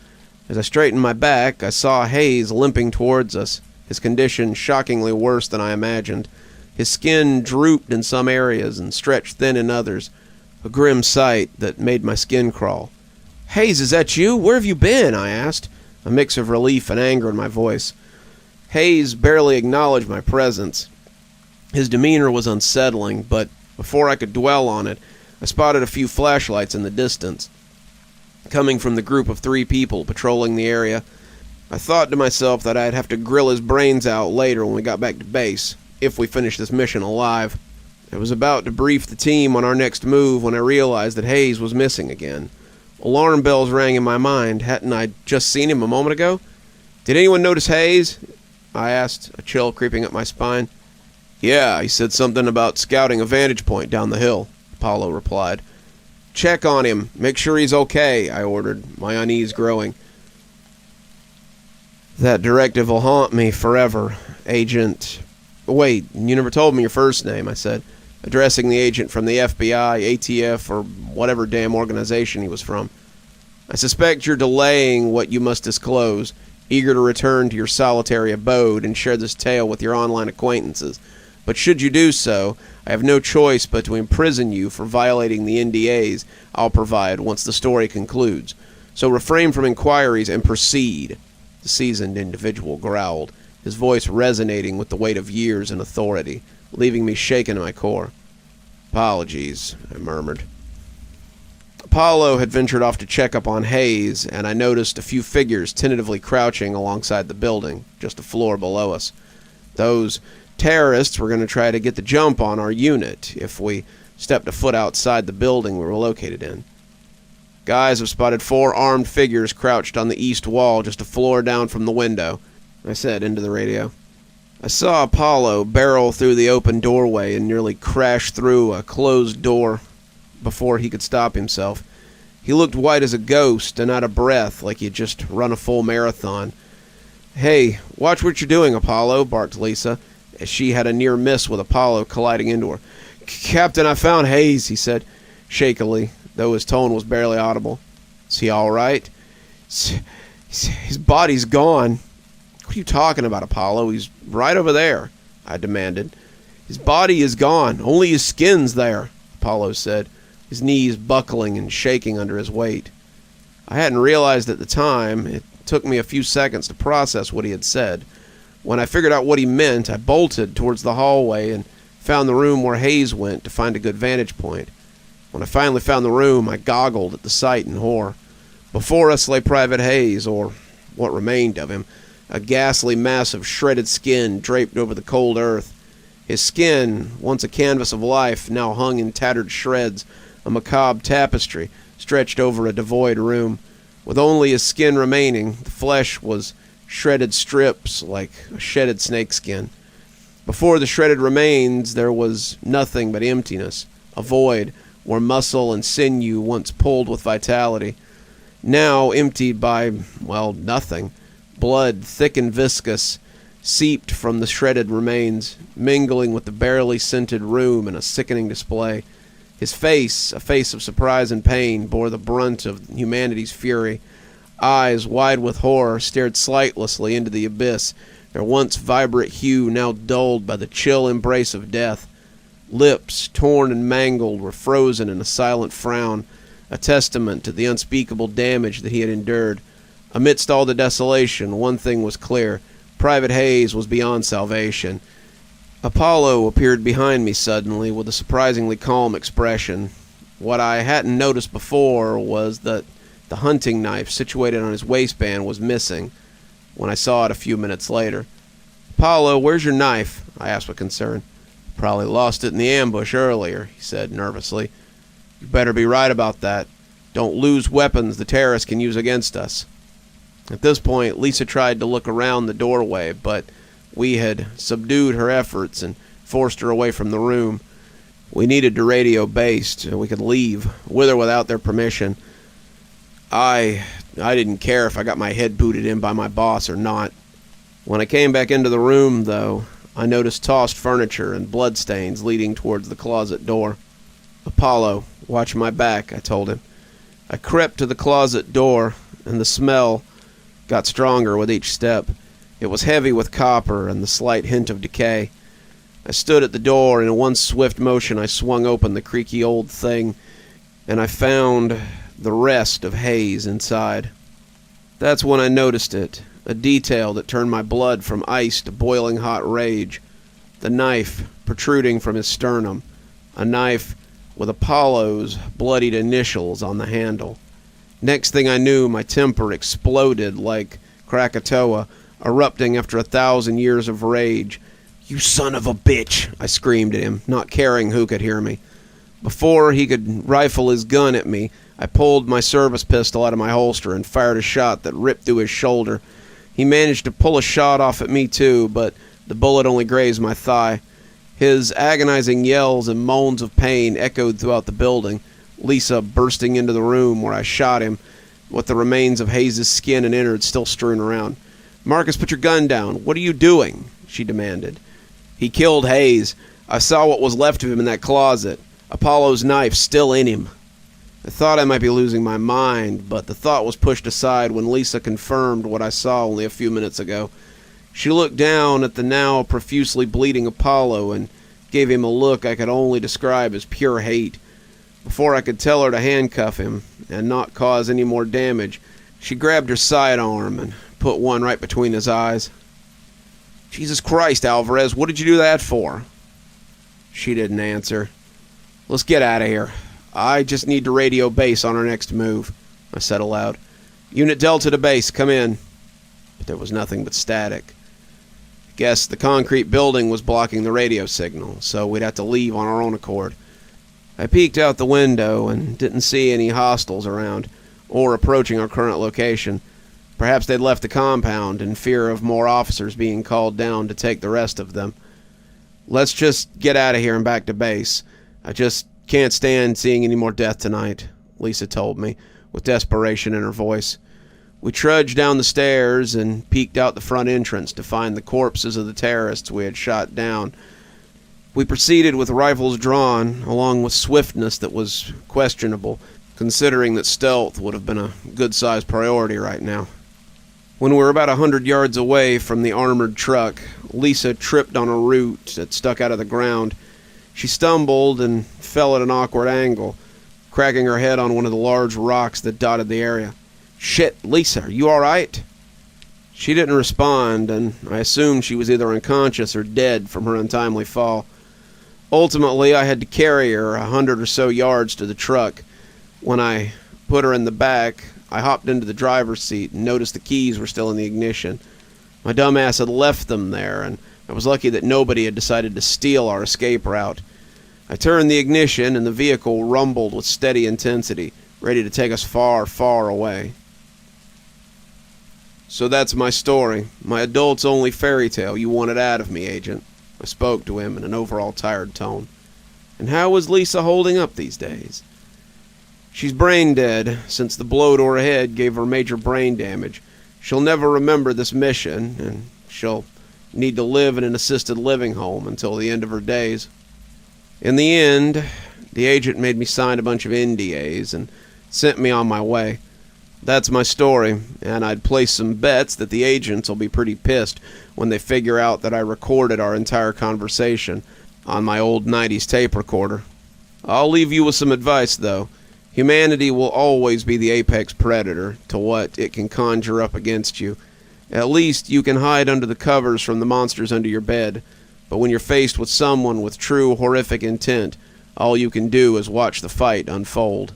As I straightened my back, I saw Hayes limping towards us, his condition shockingly worse than I imagined. His skin drooped in some areas and stretched thin in others, a grim sight that made my skin crawl. "Hayes, is that you? Where have you been?" I asked, a mix of relief and anger in my voice. Hayes barely acknowledged my presence. His demeanor was unsettling, but before I could dwell on it, I spotted a few flashlights in the distance, coming from the group of 3 people patrolling the area. I thought to myself that I'd have to grill his brains out later when we got back to base, if we finished this mission alive. I was about to brief the team on our next move when I realized that Hayes was missing again. Alarm bells rang in my mind. Hadn't I just seen him a moment ago? "Did anyone notice Hayes?" I asked, a chill creeping up my spine. "Yeah, he said something about scouting a vantage point down the hill," Apollo replied. "Check on him. Make sure he's okay," I ordered, my unease growing. "That directive will haunt me forever, Agent..." "Wait, you never told me your first name," I said, addressing the agent from the FBI, ATF, or whatever damn organization he was from. "I suspect you're delaying what you must disclose, eager to return to your solitary abode and share this tale with your online acquaintances. But should you do so, I have no choice but to imprison you for violating the NDAs I'll provide once the story concludes. So refrain from inquiries and proceed," the seasoned individual growled, his voice resonating with the weight of years and authority, leaving me shaken to my core. "Apologies," I murmured. Apollo had ventured off to check up on Hayes, and I noticed a few figures tentatively crouching alongside the building, just a floor below us. Those terrorists were going to try to get the jump on our unit if we stepped a foot outside the building we were located in. "Guys have spotted 4 armed figures crouched on the east wall just a floor down from the window," I said into the radio. I saw Apollo barrel through the open doorway and nearly crash through a closed door before he could stop himself. He looked white as a ghost and out of breath, like he'd just run a full marathon. "Hey, watch what you're doing, Apollo," barked Lisa, as she had a near miss with Apollo colliding into her. "Captain, I found Hayes," he said, shakily, though his tone was barely audible. "Is he all right?" His body's gone." "What are you talking about, Apollo? He's right over there," I demanded. "His body is gone. Only his skin's there," Apollo said, his knees buckling and shaking under his weight. I hadn't realized at the time. It took me a few seconds to process what he had said. When I figured out what he meant, I bolted towards the hallway and found the room where Hayes went to find a good vantage point. When I finally found the room, I goggled at the sight in horror. Before us lay Private Hayes, or what remained of him, a ghastly mass of shredded skin draped over the cold earth. His skin, once a canvas of life, now hung in tattered shreds, a macabre tapestry stretched over a devoid room. With only his skin remaining, the flesh was shredded strips like a shedded snakeskin. Before the shredded remains, there was nothing but emptiness, a void where muscle and sinew once pulled with vitality. Now emptied by, well, nothing. Blood, thick and viscous, seeped from the shredded remains, mingling with the barely scented room in a sickening display. His face, a face of surprise and pain, bore the brunt of humanity's fury. Eyes, wide with horror, stared sightlessly into the abyss, their once vibrant hue now dulled by the chill embrace of death. Lips, torn and mangled, were frozen in a silent frown, a testament to the unspeakable damage that he had endured. Amidst all the desolation, one thing was clear. Private Hayes was beyond salvation. Apollo appeared behind me suddenly with a surprisingly calm expression. What I hadn't noticed before was that the hunting knife situated on his waistband was missing when I saw it a few minutes later. "Apollo, where's your knife?" I asked with concern. "Probably lost it in the ambush earlier," he said nervously. "You better be right about that. Don't lose weapons the terrorists can use against us." At this point, Lisa tried to look around the doorway, but we had subdued her efforts and forced her away from the room. We needed to radio base so we could leave, with or without their permission. I didn't care if I got my head booted in by my boss or not. When I came back into the room, though, I noticed tossed furniture and bloodstains leading towards the closet door. "Apollo, watch my back," I told him. I crept to the closet door, and the smell got stronger with each step. It was heavy with copper and the slight hint of decay. I stood at the door, and in one swift motion I swung open the creaky old thing, and I found the rest of Hayes inside. That's when I noticed it, a detail that turned my blood from ice to boiling hot rage. The knife protruding from his sternum, a knife with Apollo's bloodied initials on the handle. Next thing I knew, my temper exploded like Krakatoa, erupting after 1,000 years of rage. "You son of a bitch!" I screamed at him, not caring who could hear me. Before he could rifle his gun at me, I pulled my service pistol out of my holster and fired a shot that ripped through his shoulder. He managed to pull a shot off at me too, but the bullet only grazed my thigh. His agonizing yells and moans of pain echoed throughout the building, Lisa bursting into the room where I shot him, with the remains of Hayes' skin and innards still strewn around. "Marcus, put your gun down. What are you doing?" she demanded. "He killed Hayes. I saw what was left of him in that closet. Apollo's knife still in him." I thought I might be losing my mind, but the thought was pushed aside when Lisa confirmed what I saw only a few minutes ago. She looked down at the now profusely bleeding Apollo and gave him a look I could only describe as pure hate. Before I could tell her to handcuff him and not cause any more damage, she grabbed her sidearm and put one right between his eyes. "Jesus Christ, Alvarez, what did you do that for?" She didn't answer. "Let's get out of here. I just need to radio base on our next move," I said aloud. "Unit Delta to base, come in." But there was nothing but static. I guess the concrete building was blocking the radio signal, so we'd have to leave on our own accord. I peeked out the window and didn't see any hostiles around or approaching our current location. Perhaps they'd left the compound in fear of more officers being called down to take the rest of them. Let's just get out of here and back to base. I just can't stand seeing any more death tonight, Lisa told me, with desperation in her voice. We trudged down the stairs and peeked out the front entrance to find the corpses of the terrorists we had shot down. We proceeded with rifles drawn, along with swiftness that was questionable, considering that stealth would have been a good-sized priority right now. When we were about 100 yards away from the armored truck, Lisa tripped on a root that stuck out of the ground. She stumbled and fell at an awkward angle, cracking her head on one of the large rocks that dotted the area. "Shit, Lisa, are you all right?" She didn't respond, and I assumed she was either unconscious or dead from her untimely fall. Ultimately, I had to carry her 100 or so yards to the truck. When I put her in the back, I hopped into the driver's seat and noticed the keys were still in the ignition. My dumbass had left them there, and I was lucky that nobody had decided to steal our escape route. I turned the ignition, and the vehicle rumbled with steady intensity, ready to take us far, far away. "So that's my story, my adults-only fairy tale you wanted out of me, Agent." I spoke to him in an overall tired tone. "And how is Lisa holding up these days?" "She's brain dead, since the blow to her head gave her major brain damage. She'll never remember this mission, and she'll need to live in an assisted living home until the end of her days." In the end, the agent made me sign a bunch of NDAs and sent me on my way. That's my story, and I'd place some bets that the agents will be pretty pissed when they figure out that I recorded our entire conversation on my old 90s tape recorder. I'll leave you with some advice, though. Humanity will always be the apex predator to what it can conjure up against you. At least you can hide under the covers from the monsters under your bed, but when you're faced with someone with true horrific intent, all you can do is watch the fight unfold.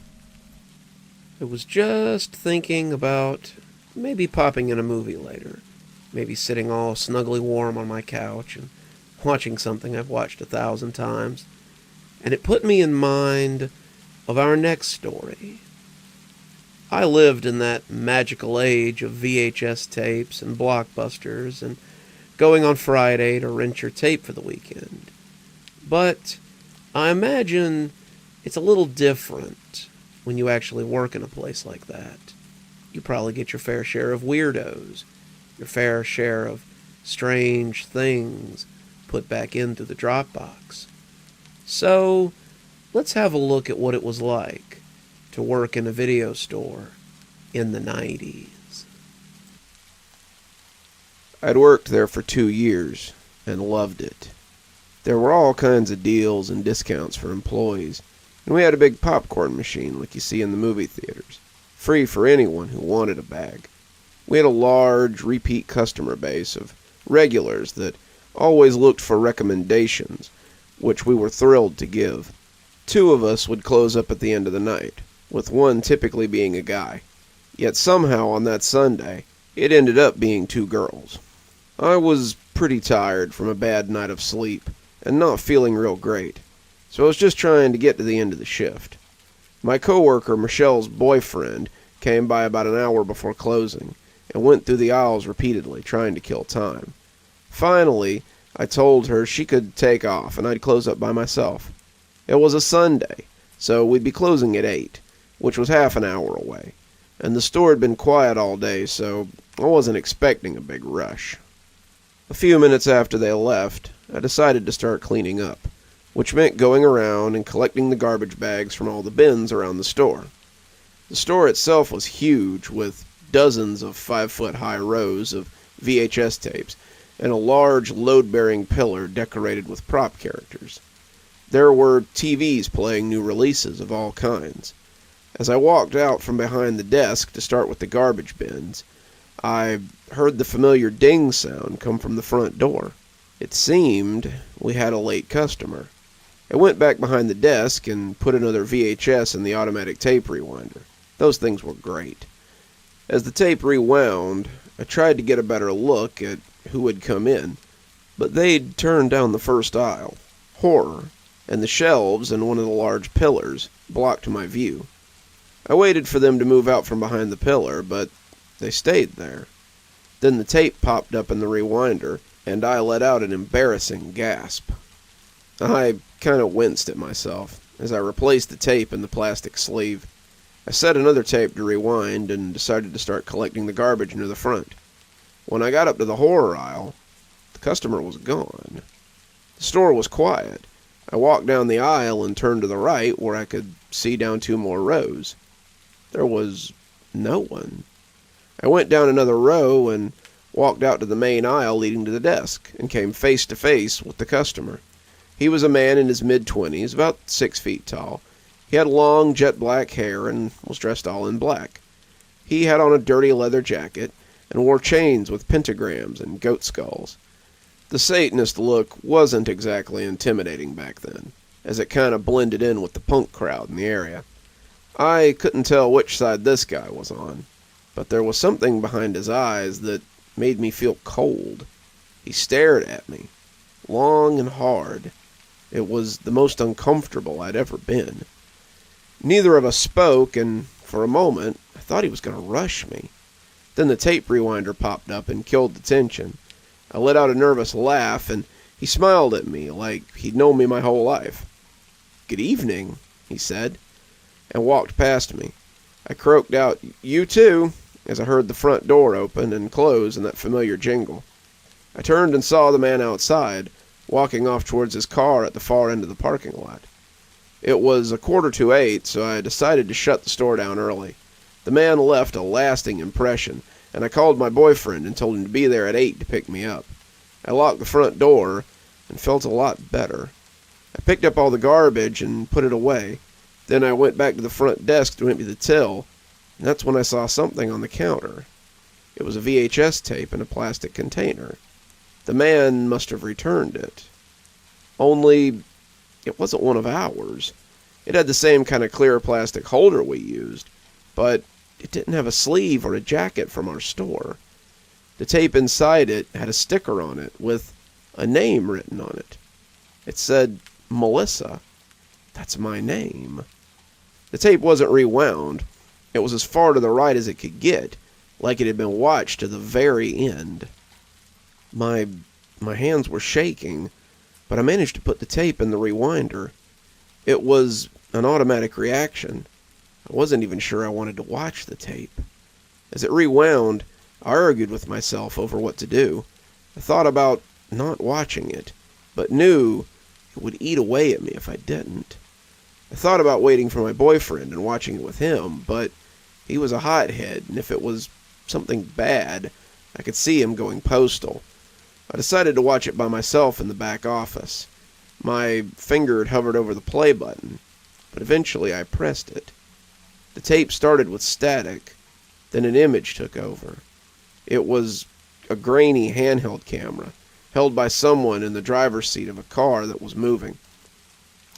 I was just thinking about maybe popping in a movie later. Maybe sitting all snugly warm on my couch and watching something I've watched 1,000 times. And it put me in mind of our next story. I lived in that magical age of VHS tapes and blockbusters and going on Friday to rent your tape for the weekend. But I imagine it's a little different when you actually work in a place like that. You probably get your fair share of weirdos, your fair share of strange things put back into the Dropbox. So, let's have a look at what it was like to work in a video store in the 90s. I'd worked there for 2 years and loved it. There were all kinds of deals and discounts for employees, and we had a big popcorn machine like you see in the movie theaters, free for anyone who wanted a bag. We had a large repeat customer base of regulars that always looked for recommendations, which we were thrilled to give. 2 of us would close up at the end of the night, with one typically being a guy. Yet somehow on that Sunday, it ended up being 2 girls. I was pretty tired from a bad night of sleep, and not feeling real great, so I was just trying to get to the end of the shift. My coworker Michelle's boyfriend came by about an hour before closing, and went through the aisles repeatedly, trying to kill time. Finally, I told her she could take off, and I'd close up by myself. It was a Sunday, so we'd be closing at 8, which was half an hour away, and the store had been quiet all day, so I wasn't expecting a big rush. A few minutes after they left, I decided to start cleaning up, which meant going around and collecting the garbage bags from all the bins around the store. The store itself was huge, with dozens of 5-foot-high rows of VHS tapes, and a large load-bearing pillar decorated with prop characters. There were TVs playing new releases of all kinds. As I walked out from behind the desk to start with the garbage bins, I heard the familiar ding sound come from the front door. It seemed we had a late customer. I went back behind the desk and put another VHS in the automatic tape rewinder. Those things were great. As the tape rewound, I tried to get a better look at who had come in, but they'd turned down the first aisle, horror, and the shelves and one of the large pillars blocked my view. I waited for them to move out from behind the pillar, but they stayed there. Then the tape popped up in the rewinder, and I let out an embarrassing gasp. I kind of winced at myself as I replaced the tape in the plastic sleeve. I set another tape to rewind and decided to start collecting the garbage near the front. When I got up to the horror aisle, the customer was gone. The store was quiet. I walked down the aisle and turned to the right where I could see down 2 more rows. There was no one. I went down another row and walked out to the main aisle leading to the desk and came face to face with the customer. He was a man in his mid-20s, about 6 feet tall. He had long jet black hair and was dressed all in black. He had on a dirty leather jacket and wore chains with pentagrams and goat skulls. The Satanist look wasn't exactly intimidating back then, as it kind of blended in with the punk crowd in the area. I couldn't tell which side this guy was on, but there was something behind his eyes that made me feel cold. He stared at me, long and hard. It was the most uncomfortable I'd ever been. Neither of us spoke, and for a moment, I thought he was going to rush me. Then the tape rewinder popped up and killed the tension. I let out a nervous laugh, and he smiled at me like he'd known me my whole life. "Good evening," he said, and walked past me. I croaked out, "You too," as I heard the front door open and close in that familiar jingle. I turned and saw the man outside, walking off towards his car at the far end of the parking lot. It was 7:45, so I decided to shut the store down early. The man left a lasting impression, and I called my boyfriend and told him to be there at 8 to pick me up. I locked the front door and felt a lot better. I picked up all the garbage and put it away. Then I went back to the front desk to empty the till, and that's when I saw something on the counter. It was a VHS tape in a plastic container. The man must have returned it. Only, it wasn't one of ours. It had the same kind of clear plastic holder we used, but it didn't have a sleeve or a jacket from our store. The tape inside it had a sticker on it with a name written on it. It said, Melissa. That's my name. The tape wasn't rewound. It was as far to the right as it could get, like it had been watched to the very end. My hands were shaking, but I managed to put the tape in the rewinder. It was an automatic reaction. I wasn't even sure I wanted to watch the tape. As it rewound, I argued with myself over what to do. I thought about not watching it, but knew it would eat away at me if I didn't. I thought about waiting for my boyfriend and watching it with him, but he was a hothead, and if it was something bad, I could see him going postal. I decided to watch it by myself in the back office. My finger had hovered over the play button, but eventually I pressed it. The tape started with static, then an image took over. It was a grainy handheld camera, held by someone in the driver's seat of a car that was moving.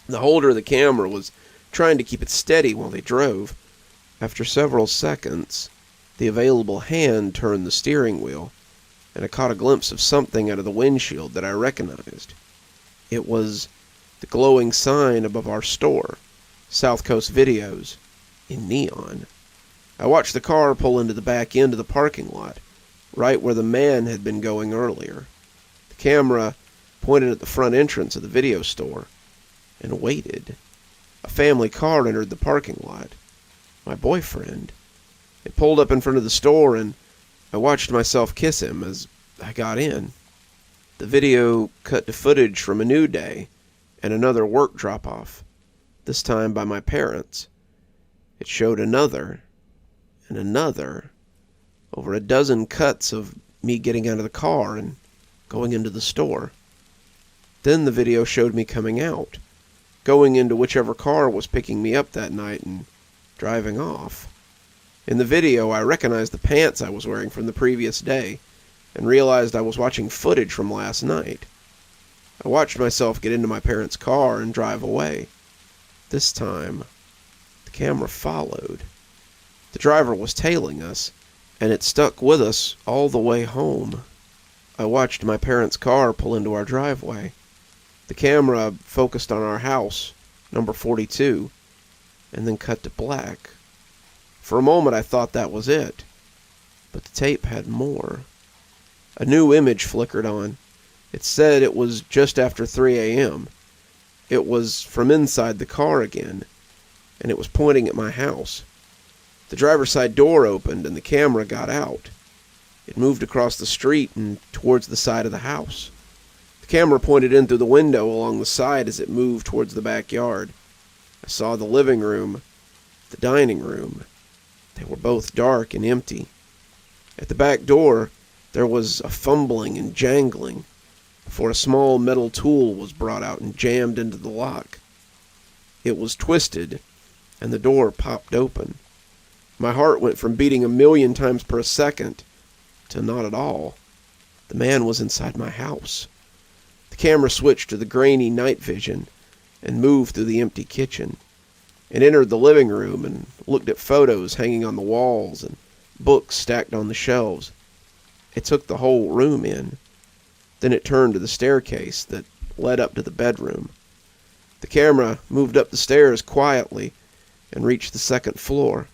The holder of the camera was trying to keep it steady while they drove. After several seconds, the available hand turned the steering wheel, and I caught a glimpse of something out of the windshield that I recognized. It was the glowing sign above our store, South Coast Videos, in neon. I watched the car pull into the back end of the parking lot, right where the man had been going earlier. The camera pointed at the front entrance of the video store, and waited. A family car entered the parking lot. My boyfriend. It pulled up in front of the store, and I watched myself kiss him as I got in. The video cut to footage from a new day and another work drop-off, this time by my parents. It showed another and another, over a dozen cuts of me getting out of the car and going into the store. Then the video showed me coming out, going into whichever car was picking me up that night and driving off. In the video, I recognized the pants I was wearing from the previous day and realized I was watching footage from last night. I watched myself get into my parents' car and drive away. This time, the camera followed. The driver was tailing us, and it stuck with us all the way home. I watched my parents' car pull into our driveway. The camera focused on our house, number 42, and then cut to black. For a moment I thought that was it, But the tape had more. A new image flickered on. It said it was just after 3 a.m. It was from inside the car again, and it was pointing at my house. The driver's side door opened and the camera got out. It moved across the street and towards the side of the house. The camera pointed in through the window along the side as it moved towards the backyard. I saw the living room, the dining room. They were both dark and empty. At the back door, there was a fumbling and jangling before a small metal tool was brought out and jammed into the lock. It was twisted, and the door popped open. My heart went from beating 1,000,000 times per second to not at all. The man was inside my house. The camera switched to the grainy night vision and moved through the empty kitchen. It entered the living room and looked at photos hanging on the walls and books stacked on the shelves. It took the whole room in. Then it turned to the staircase that led up to the bedroom. The camera moved up the stairs quietly and reached the second floor.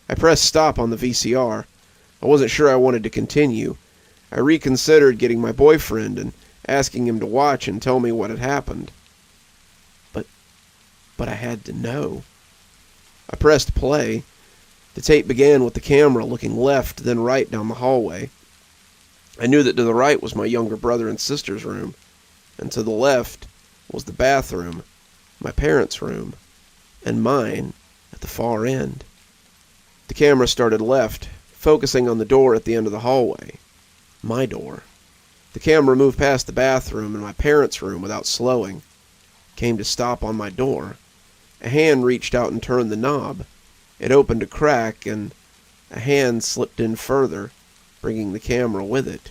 I pressed stop on the VCR. I wasn't sure I wanted to continue. I reconsidered getting my boyfriend and asking him to watch and tell me what had happened. But I had to know. I pressed play. The tape began with the camera looking left, then right down the hallway. I knew that to the right was my younger brother and sister's room, and to the left was the bathroom, my parents' room, and mine at the far end. The camera started left, focusing on the door at the end of the hallway. My door. The camera moved past the bathroom and my parents' room without slowing. Came to stop on my door. A hand reached out and turned the knob. It opened a crack, and a hand slipped in further, bringing the camera with it.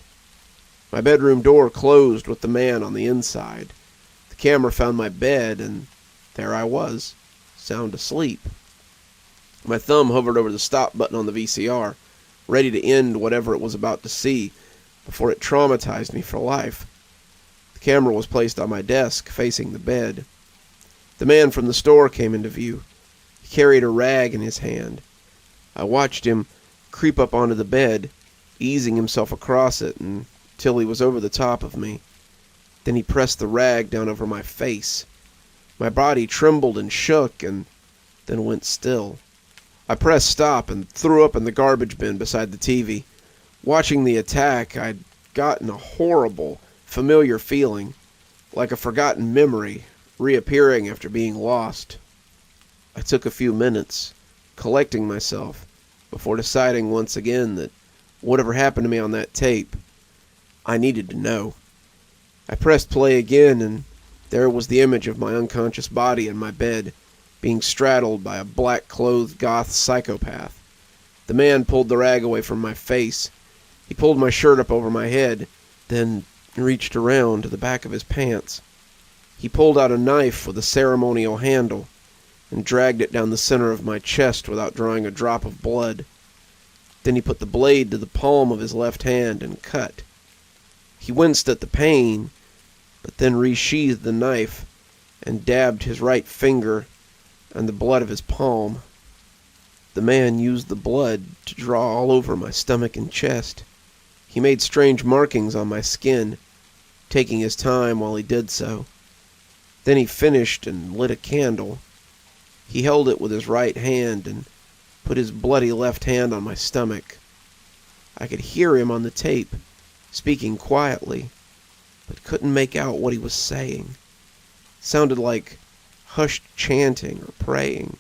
My bedroom door closed with the man on the inside. The camera found my bed, and there I was, sound asleep. My thumb hovered over the stop button on the VCR, ready to end whatever it was about to see before it traumatized me for life. The camera was placed on my desk, facing the bed. The man from the store came into view. He carried a rag in his hand. I watched him creep up onto the bed, easing himself across it until he was over the top of me. Then he pressed the rag down over my face. My body trembled and shook and then went still. I pressed stop and threw up in the garbage bin beside the TV. Watching the attack, I'd gotten a horrible, familiar feeling, like a forgotten memory, reappearing after being lost. I took a few minutes, collecting myself, before deciding once again that whatever happened to me on that tape, I needed to know. I pressed play again, and there was the image of my unconscious body in my bed, being straddled by a black-clothed goth psychopath. The man pulled the rag away from my face. He pulled my shirt up over my head, then reached around to the back of his pants. He pulled out a knife with a ceremonial handle and dragged it down the center of my chest without drawing a drop of blood. Then he put the blade to the palm of his left hand and cut. He winced at the pain, but then resheathed the knife and dabbed his right finger and the blood of his palm. The man used the blood to draw all over my stomach and chest. He made strange markings on my skin, taking his time while he did so. Then he finished and lit a candle. He held it with his right hand and put his bloody left hand on my stomach. I could hear him on the tape, speaking quietly, but couldn't make out what he was saying. It sounded like hushed chanting or praying.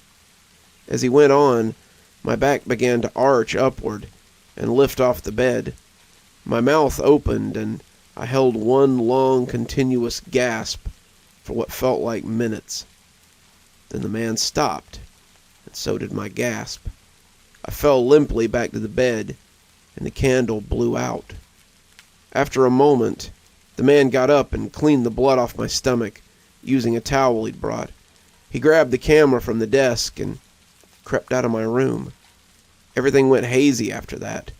As he went on, my back began to arch upward and lift off the bed. My mouth opened, and I held one long, continuous gasp for what felt like minutes. Then the man stopped, and so did my gasp. I fell limply back to the bed, and the candle blew out. After a moment, the man got up and cleaned the blood off my stomach, using a towel he'd brought. He grabbed the camera from the desk and crept out of my room. Everything went hazy after that.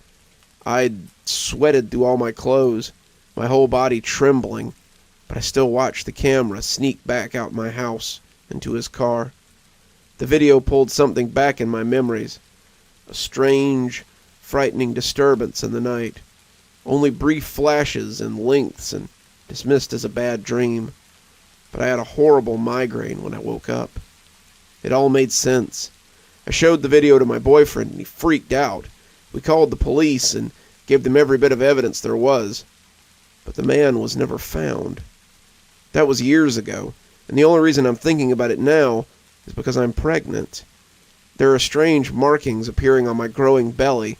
I'd sweated through all my clothes, my whole body trembling, but I still watched the camera sneak back out my house into his car. The video pulled something back in my memories, a strange, frightening disturbance in the night. Only brief flashes and lengths and dismissed as a bad dream. But I had a horrible migraine when I woke up. It all made sense. I showed the video to my boyfriend and he freaked out. We called the police and gave them every bit of evidence there was. But the man was never found. That was years ago, and the only reason I'm thinking about it now is because I'm pregnant. There are strange markings appearing on my growing belly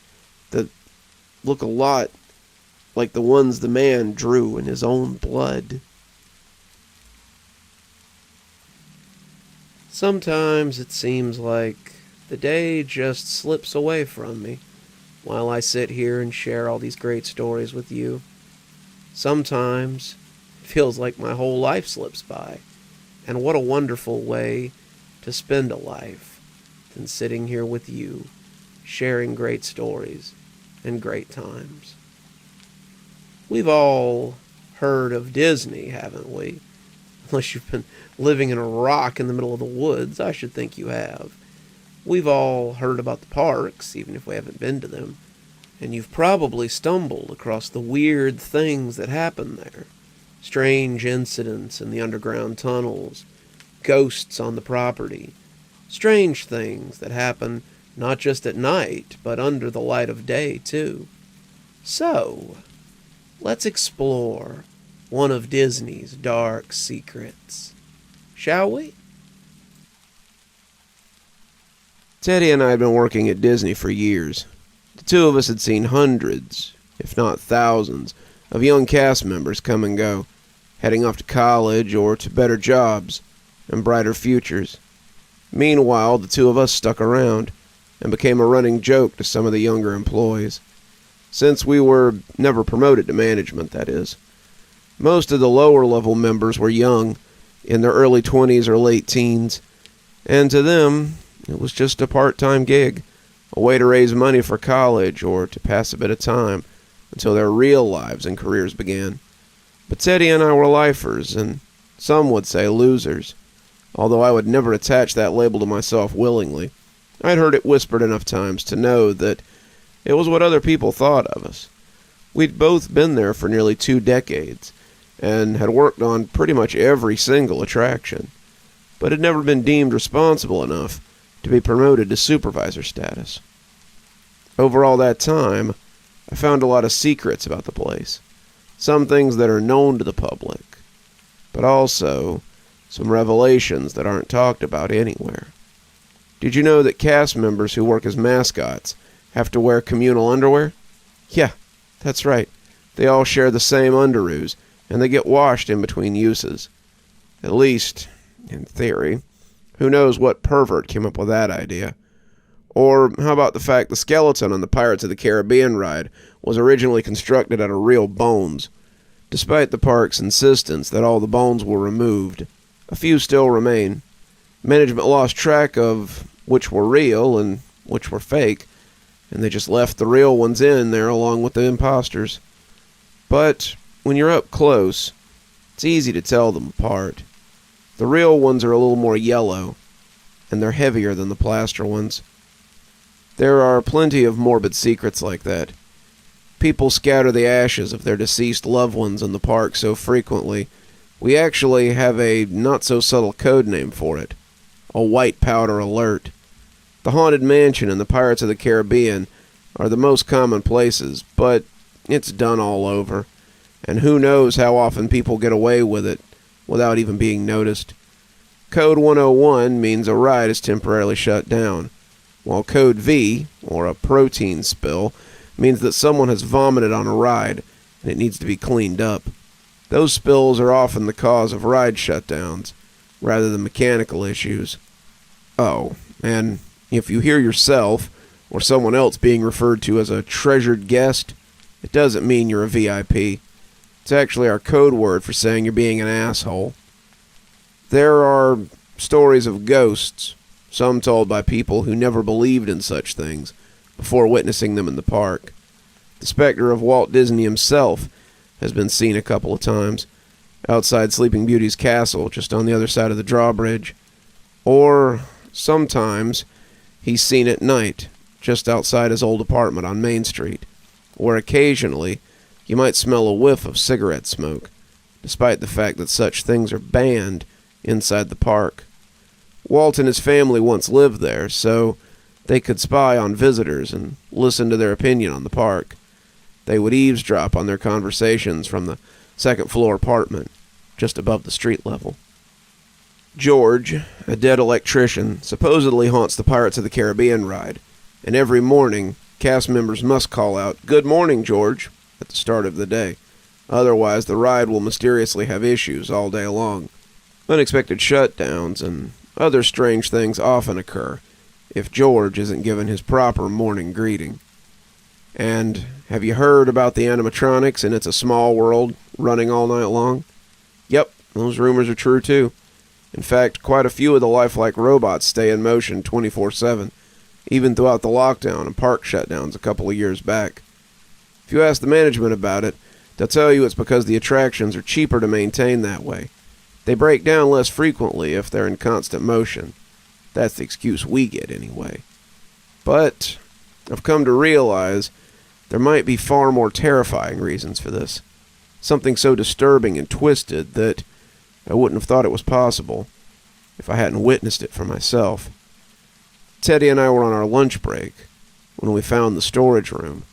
that look a lot like the ones the man drew in his own blood. Sometimes it seems like the day just slips away from me while I sit here and share all these great stories with you. Sometimes it feels like my whole life slips by, and what a wonderful way to spend a life than sitting here with you, sharing great stories and great times. We've all heard of Disney, haven't we? Unless you've been living in a rock in the middle of the woods, I should think you have. We've all heard about the parks, even if we haven't been to them. And you've probably stumbled across the weird things that happen there. Strange incidents in the underground tunnels, ghosts on the property. Strange things that happen not just at night, but under the light of day, too. So, let's explore one of Disney's dark secrets. Shall we? Teddy and I had been working at Disney for years. The two of us had seen hundreds, if not thousands, of young cast members come and go, heading off to college or to better jobs and brighter futures. Meanwhile, the two of us stuck around and became a running joke to some of the younger employees. Since we were never promoted to management, that is. Most of the lower-level members were young, in their early 20s or late teens, and to them, it was just a part-time gig, a way to raise money for college or to pass a bit of time until their real lives and careers began. But Teddy and I were lifers, and some would say losers, although I would never attach that label to myself willingly. I'd heard it whispered enough times to know that it was what other people thought of us. We'd both been there for nearly 2 decades, and had worked on pretty much every single attraction, but had never been deemed responsible enough to be promoted to supervisor status. Over all that time, I found a lot of secrets about the place, some things that are known to the public, but also some revelations that aren't talked about anywhere. Did you know that cast members who work as mascots have to wear communal underwear? Yeah, that's right. They all share the same underoos, and they get washed in between uses. At least, in theory. Who knows what pervert came up with that idea? Or how about the fact the skeleton on the Pirates of the Caribbean ride was originally constructed out of real bones? Despite the park's insistence that all the bones were removed, a few still remain. Management lost track of which were real and which were fake, and they just left the real ones in there along with the imposters. But when you're up close, it's easy to tell them apart. The real ones are a little more yellow, and they're heavier than the plaster ones. There are plenty of morbid secrets like that. People scatter the ashes of their deceased loved ones in the park so frequently, we actually have a not-so-subtle code name for it. A white powder alert. The Haunted Mansion and the Pirates of the Caribbean are the most common places, but it's done all over. And who knows how often people get away with it without even being noticed. Code 101 means a ride is temporarily shut down, while Code V, or a protein spill, means that someone has vomited on a ride and it needs to be cleaned up. Those spills are often the cause of ride shutdowns, rather than mechanical issues. Oh, and if you hear yourself or someone else being referred to as a treasured guest, it doesn't mean you're a VIP. It's actually our code word for saying you're being an asshole. There are stories of ghosts, some told by people who never believed in such things before witnessing them in the park. The specter of Walt Disney himself has been seen a couple of times, outside Sleeping Beauty's castle, just on the other side of the drawbridge. Or sometimes he's seen at night, just outside his old apartment on Main Street, where occasionally you might smell a whiff of cigarette smoke, despite the fact that such things are banned inside the park. Walt and his family once lived there, so they could spy on visitors and listen to their opinion on the park. They would eavesdrop on their conversations from the second-floor apartment, just above the street level. George, a dead electrician, supposedly haunts the Pirates of the Caribbean ride, and every morning, cast members must call out, "Good morning, George," at the start of the day. Otherwise, the ride will mysteriously have issues all day long. Unexpected shutdowns and other strange things often occur if George isn't given his proper morning greeting. And have you heard about the animatronics and It's a Small World running all night long? Yep, those rumors are true too. In fact, quite a few of the lifelike robots stay in motion 24/7, even throughout the lockdown and park shutdowns a couple of years back. If you ask the management about it, they'll tell you it's because the attractions are cheaper to maintain that way. They break down less frequently if they're in constant motion. That's the excuse we get anyway. But I've come to realize there might be far more terrifying reasons for this. Something so disturbing and twisted that I wouldn't have thought it was possible if I hadn't witnessed it for myself. Teddy and I were on our lunch break when we found the storage room.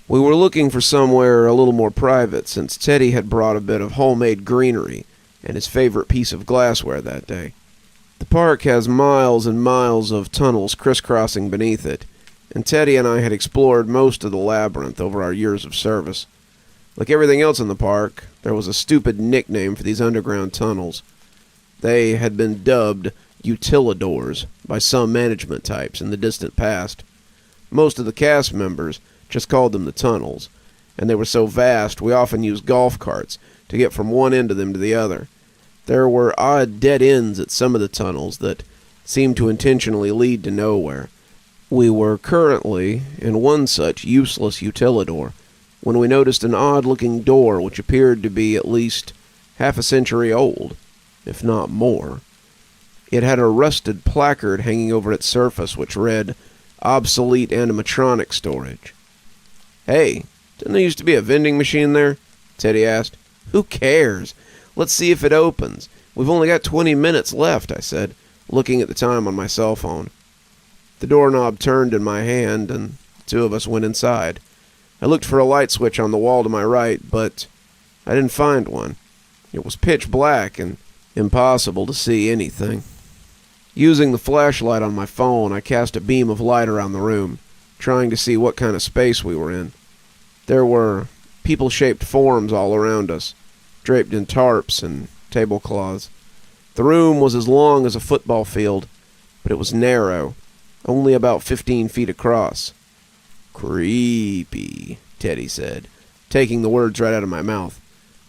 We were looking for somewhere a little more private since Teddy had brought a bit of homemade greenery and his favorite piece of glassware that day. The park has miles and miles of tunnels crisscrossing beneath it, and Teddy and I had explored most of the labyrinth over our years of service. Like everything else in the park, there was a stupid nickname for these underground tunnels. They had been dubbed utilidors by some management types in the distant past. Most of the cast members just called them the tunnels, and they were so vast we often used golf carts to get from one end of them to the other. There were odd dead ends at some of the tunnels that seemed to intentionally lead to nowhere. We were currently in one such useless utilidor when we noticed an odd-looking door which appeared to be at least half a century old, if not more. It had a rusted placard hanging over its surface which read, "Obsolete Animatronic Storage." "Hey, didn't there used to be a vending machine there?" Teddy asked. "Who cares? Let's see if it opens. We've only got 20 minutes left," I said, looking at the time on my cell phone. The doorknob turned in my hand, and the two of us went inside. I looked for a light switch on the wall to my right, but I didn't find one. It was pitch black and impossible to see anything. Using the flashlight on my phone, I cast a beam of light around the room, trying to see what kind of space we were in. There were people-shaped forms all around us, draped in tarps and tablecloths. The room was as long as a football field, but it was narrow, only about 15 feet across. "Creepy," Teddy said, taking the words right out of my mouth.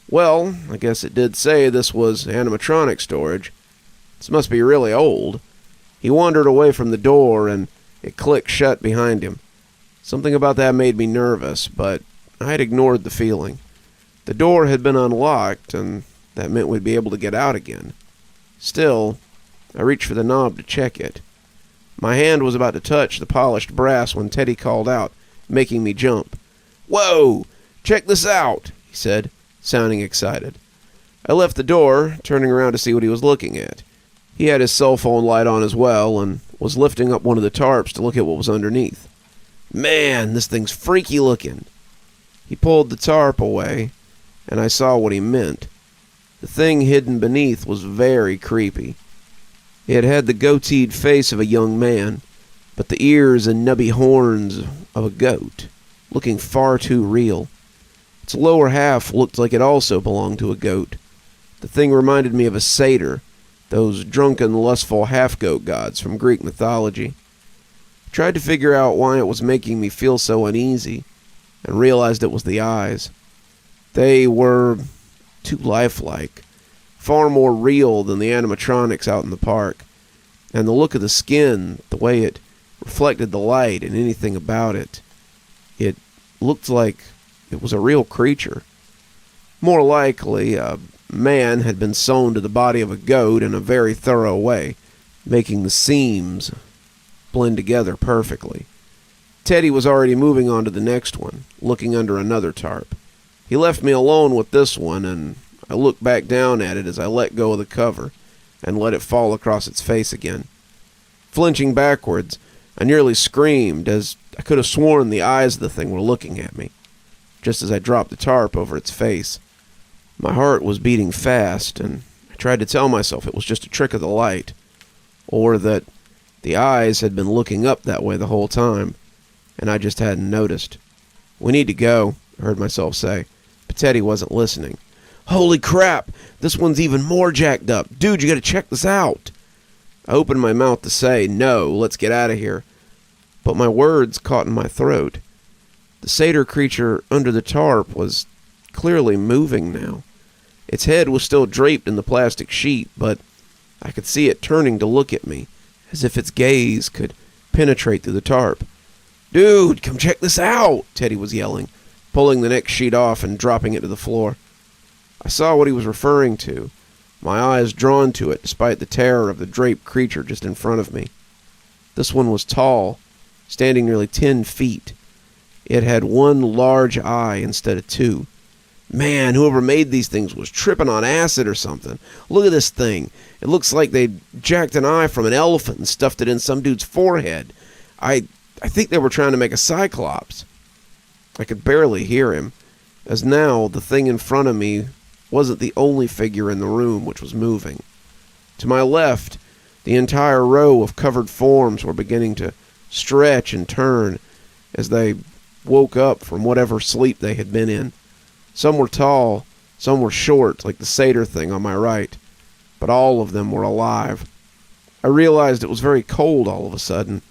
Well, I guess it did say this was animatronic storage. This must be really old. He wandered away from the door, and it clicked shut behind him. Something about that made me nervous, but I had ignored the feeling. The door had been unlocked, and that meant we'd be able to get out again. Still, I reached for the knob to check it. My hand was about to touch the polished brass when Teddy called out, making me jump. "Whoa! Check this out!" he said, sounding excited. I left the door, turning around to see what he was looking at. He had his cell phone light on as well, and was lifting up one of the tarps to look at what was underneath. "Man, this thing's freaky looking." He pulled the tarp away, and I saw what he meant. The thing hidden beneath was very creepy. It had the goateed face of a young man, but the ears and nubby horns of a goat, looking far too real. Its lower half looked like it also belonged to a goat. The thing reminded me of a satyr, those drunken, lustful half-goat gods from Greek mythology. I tried to figure out why it was making me feel so uneasy, and realized it was the eyes. They were too lifelike, far more real than the animatronics out in the park, and the look of the skin, the way it reflected the light and anything about it, it looked like it was a real creature. More likely, a man had been sewn to the body of a goat in a very thorough way, making the seams blend together perfectly. Teddy was already moving on to the next one, looking under another tarp. He left me alone with this one, and I looked back down at it as I let go of the cover and let it fall across its face again. Flinching backwards, I nearly screamed, as I could have sworn the eyes of the thing were looking at me, just as I dropped the tarp over its face. My heart was beating fast, and I tried to tell myself it was just a trick of the light, or that the eyes had been looking up that way the whole time, and I just hadn't noticed. "We need to go," I heard myself say, but Teddy wasn't listening. "Holy crap! This one's even more jacked up! Dude, you gotta check this out!" I opened my mouth to say, "No, let's get out of here," but my words caught in my throat. The satyr creature under the tarp was clearly moving now. Its head was still draped in the plastic sheet, but I could see it turning to look at me, as if its gaze could penetrate through the tarp. "Dude, come check this out!" Teddy was yelling, pulling the next sheet off and dropping it to the floor. I saw what he was referring to, my eyes drawn to it despite the terror of the draped creature just in front of me. This one was tall, standing nearly 10 feet. It had one large eye instead of two. Man, whoever made these things was tripping on acid or something. Look at this thing. It looks like they jacked an eye from an elephant and stuffed it in some dude's forehead. I think they were trying to make a cyclops. I could barely hear him, as now the thing in front of me wasn't the only figure in the room which was moving. To my left, the entire row of covered forms were beginning to stretch and turn as they woke up from whatever sleep they had been in. Some were tall, some were short, like the satyr thing on my right, but all of them were alive. I realized it was very cold all of a sudden,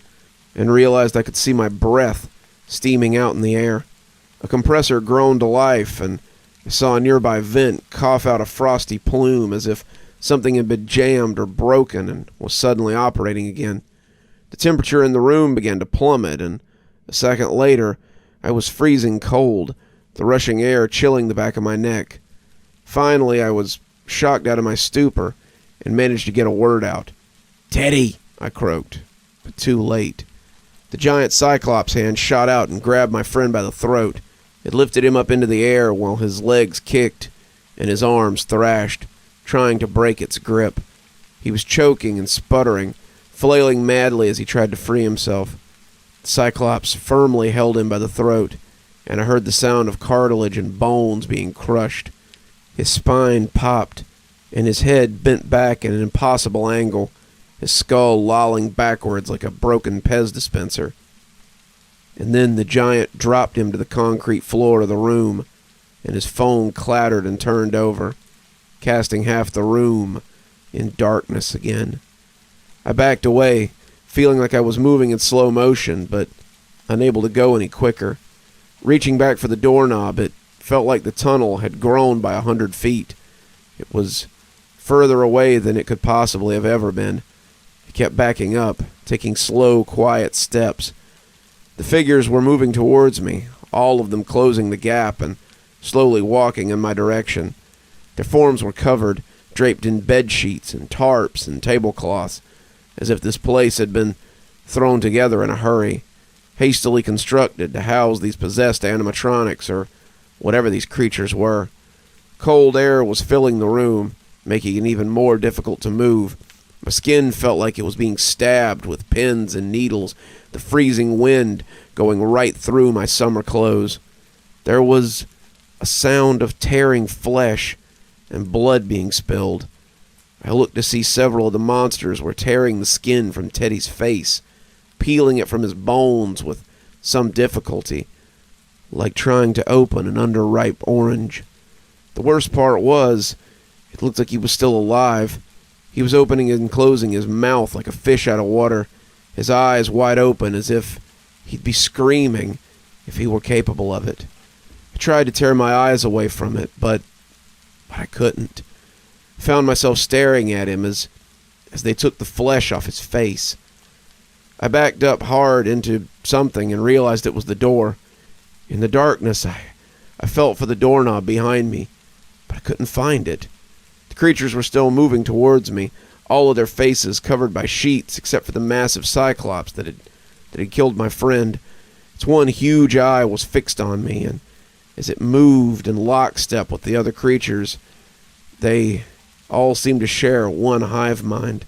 and realized I could see my breath steaming out in the air. A compressor groaned to life, and I saw a nearby vent cough out a frosty plume as if something had been jammed or broken and was suddenly operating again. The temperature in the room began to plummet, and a second later, I was freezing cold, the rushing air chilling the back of my neck. Finally, I was shocked out of my stupor and managed to get a word out. "Teddy!" I croaked, but too late. The giant cyclops hand shot out and grabbed my friend by the throat. It lifted him up into the air while his legs kicked and his arms thrashed, trying to break its grip. He was choking and sputtering, flailing madly as he tried to free himself. The cyclops firmly held him by the throat, and I heard the sound of cartilage and bones being crushed. His spine popped, and his head bent back at an impossible angle, his skull lolling backwards like a broken Pez dispenser. And then the giant dropped him to the concrete floor of the room, and his phone clattered and turned over, casting half the room in darkness again. I backed away, feeling like I was moving in slow motion, but unable to go any quicker. Reaching back for the doorknob, it felt like the tunnel had grown by 100 feet. It was further away than it could possibly have ever been. I kept backing up, taking slow, quiet steps. The figures were moving towards me, all of them closing the gap and slowly walking in my direction. Their forms were covered, draped in bed sheets and tarps and tablecloths, as if this place had been thrown together in a hurry, hastily constructed to house these possessed animatronics or whatever these creatures were. Cold air was filling the room, making it even more difficult to move. My skin felt like it was being stabbed with pins and needles, the freezing wind going right through my summer clothes. There was a sound of tearing flesh and blood being spilled. I looked to see several of the monsters were tearing the skin from Teddy's face, peeling it from his bones with some difficulty, like trying to open an underripe orange. The worst part was, it looked like he was still alive. He was opening and closing his mouth like a fish out of water, his eyes wide open as if he'd be screaming if he were capable of it. I tried to tear my eyes away from it, but I couldn't. I found myself staring at him as they took the flesh off his face. I backed up hard into something and realized it was the door. In the darkness, I felt for the doorknob behind me, but I couldn't find it. The creatures were still moving towards me, all of their faces covered by sheets except for the massive cyclops that had killed my friend. Its one huge eye was fixed on me, and as it moved in lockstep with the other creatures, they all seemed to share one hive mind.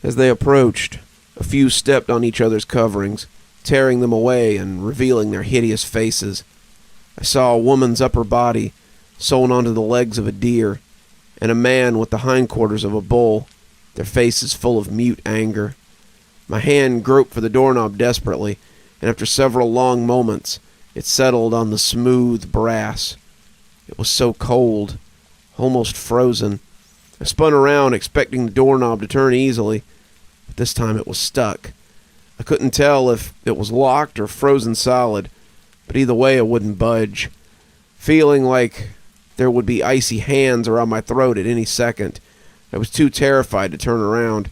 As they approached, a few stepped on each other's coverings, tearing them away and revealing their hideous faces. I saw a woman's upper body sewn onto the legs of a deer, and a man with the hindquarters of a bull, their faces full of mute anger. My hand groped for the doorknob desperately, and after several long moments, it settled on the smooth brass. It was so cold, almost frozen. I spun around, expecting the doorknob to turn easily, but this time it was stuck. I couldn't tell if it was locked or frozen solid, but either way it wouldn't budge. Feeling like there would be icy hands around my throat at any second, I was too terrified to turn around.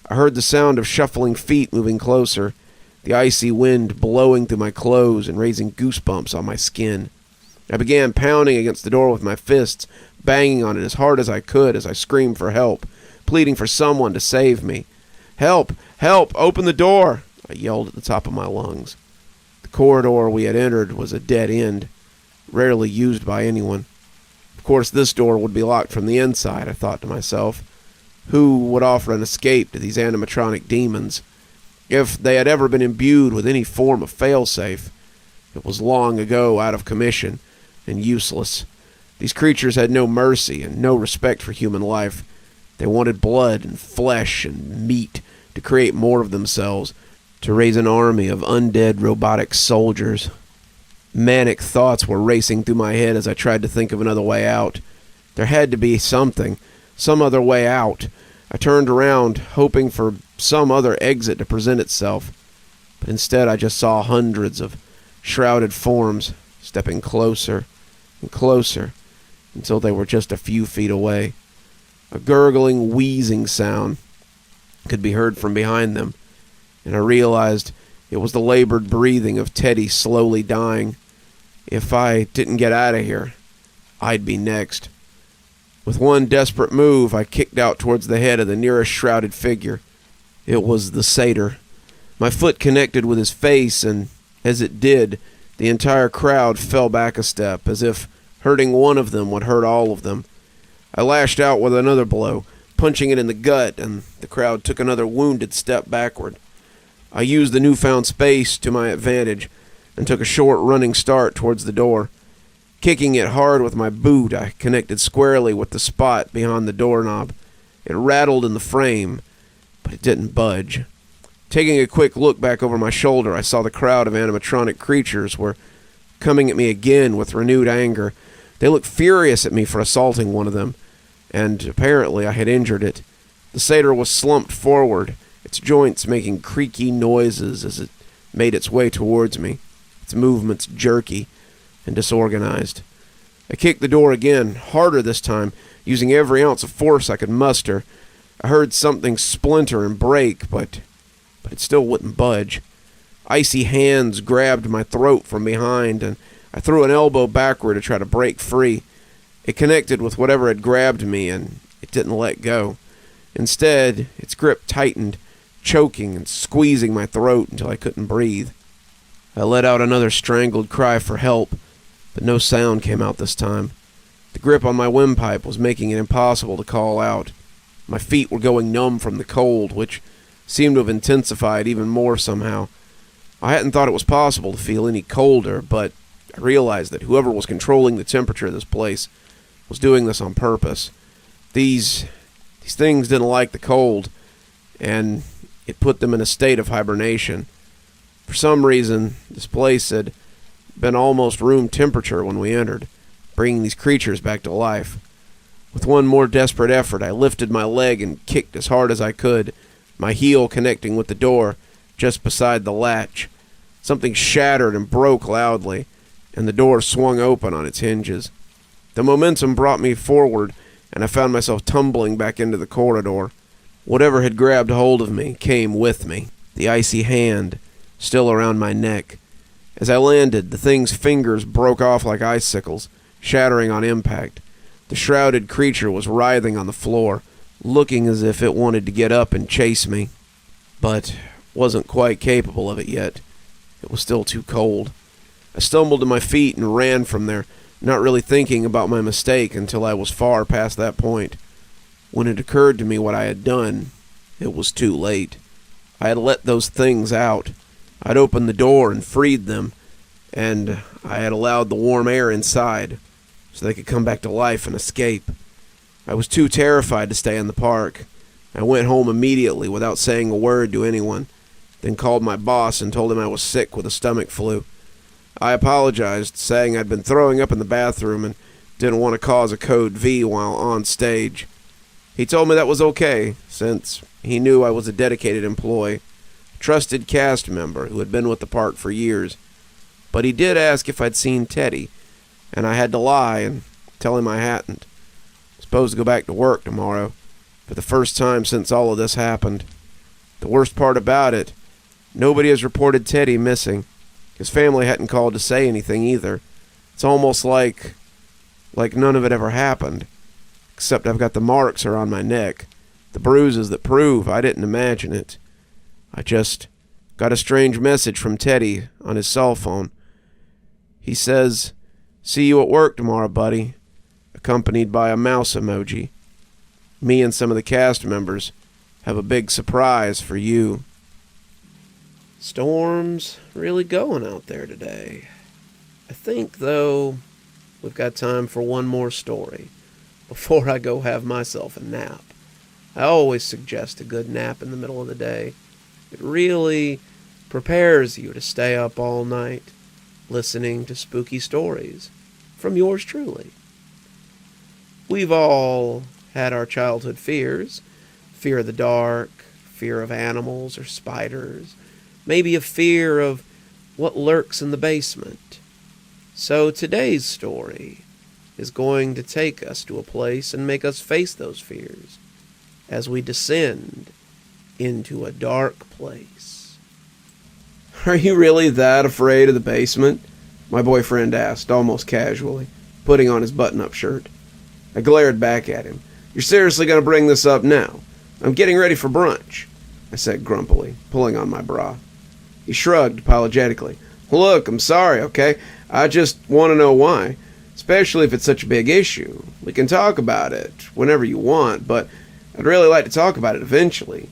I heard the sound of shuffling feet moving closer, the icy wind blowing through my clothes and raising goosebumps on my skin. I began pounding against the door with my fists, banging on it as hard as I could as I screamed for help, pleading for someone to save me. "Help! Help! Open the door!" I yelled at the top of my lungs. The corridor we had entered was a dead end, rarely used by anyone. Of course, this door would be locked from the inside, I thought to myself. Who would offer an escape to these animatronic demons? If they had ever been imbued with any form of failsafe, it was long ago out of commission and useless. These creatures had no mercy and no respect for human life. They wanted blood and flesh and meat to create more of themselves, to raise an army of undead robotic soldiers. Manic thoughts were racing through my head as I tried to think of another way out. There had to be something, some other way out. I turned around, hoping for some other exit to present itself, but instead I just saw hundreds of shrouded forms stepping closer and closer until they were just a few feet away. A gurgling, wheezing sound could be heard from behind them, and I realized it was the labored breathing of Teddy slowly dying. If I didn't get out of here, I'd be next. With one desperate move, I kicked out towards the head of the nearest shrouded figure. It was the satyr. My foot connected with his face, and as it did, the entire crowd fell back a step, as if hurting one of them would hurt all of them. I lashed out with another blow, punching it in the gut, and the crowd took another wounded step backward. I used the newfound space to my advantage and took a short running start towards the door. Kicking it hard with my boot, I connected squarely with the spot behind the doorknob. It rattled in the frame, but it didn't budge. Taking a quick look back over my shoulder, I saw the crowd of animatronic creatures were coming at me again with renewed anger. They looked furious at me for assaulting one of them, and apparently I had injured it. The satyr was slumped forward, its joints making creaky noises as it made its way towards me, its movements jerky and disorganized. I kicked the door again, harder this time, using every ounce of force I could muster. I heard something splinter and break, but it still wouldn't budge. Icy hands grabbed my throat from behind, and I threw an elbow backward to try to break free. It connected with whatever had grabbed me, and it didn't let go. Instead, its grip tightened, choking and squeezing my throat until I couldn't breathe. I let out another strangled cry for help, but no sound came out this time. The grip on my windpipe was making it impossible to call out. My feet were going numb from the cold, which seemed to have intensified even more somehow. I hadn't thought it was possible to feel any colder, but I realized that whoever was controlling the temperature of this place was doing this on purpose. These things didn't like the cold, and it put them in a state of hibernation. For some reason, this place had been almost room temperature when we entered, bringing these creatures back to life. With one more desperate effort, I lifted my leg and kicked as hard as I could, my heel connecting with the door just beside the latch. Something shattered and broke loudly, and the door swung open on its hinges. The momentum brought me forward, and I found myself tumbling back into the corridor. Whatever had grabbed hold of me came with me, the icy hand still around my neck. As I landed, the thing's fingers broke off like icicles, shattering on impact. The shrouded creature was writhing on the floor, looking as if it wanted to get up and chase me, but wasn't quite capable of it yet. It was still too cold. I stumbled to my feet and ran from there, not really thinking about my mistake until I was far past that point. When it occurred to me what I had done, it was too late. I had let those things out. I'd opened the door and freed them, and I had allowed the warm air inside so they could come back to life and escape. I was too terrified to stay in the park. I went home immediately without saying a word to anyone, then called my boss and told him I was sick with a stomach flu. I apologized, saying I'd been throwing up in the bathroom and didn't want to cause a code V while on stage. He told me that was okay, since he knew I was a dedicated employee, trusted cast member who had been with the park for years. But he did ask if I'd seen Teddy, and I had to lie and tell him I hadn't. I'm supposed to go back to work tomorrow, for the first time since all of this happened. The worst part about it, nobody has reported Teddy missing. His family hadn't called to say anything either. It's almost like none of it ever happened. Except I've got the marks around my neck, the bruises that prove I didn't imagine it. I just got a strange message from Teddy on his cell phone. He says, "See you at work tomorrow, buddy," accompanied by a mouse emoji. Me and some of the cast members have a big surprise for you. Storm's really going out there today. I think, though, we've got time for one more story before I go have myself a nap. I always suggest a good nap in the middle of the day. It really prepares you to stay up all night listening to spooky stories from yours truly. We've all had our childhood fears. Fear of the dark, fear of animals or spiders, maybe a fear of what lurks in the basement. So today's story is going to take us to a place and make us face those fears as we descend into a dark place. "Are you really that afraid of the basement?" my boyfriend asked, almost casually, putting on his button-up shirt. I glared back at him. "You're seriously going to bring this up now? I'm getting ready for brunch," I said grumpily, pulling on my bra. He shrugged apologetically. "Look, I'm sorry, okay? I just want to know why. Especially if it's such a big issue. We can talk about it whenever you want, but I'd really like to talk about it eventually."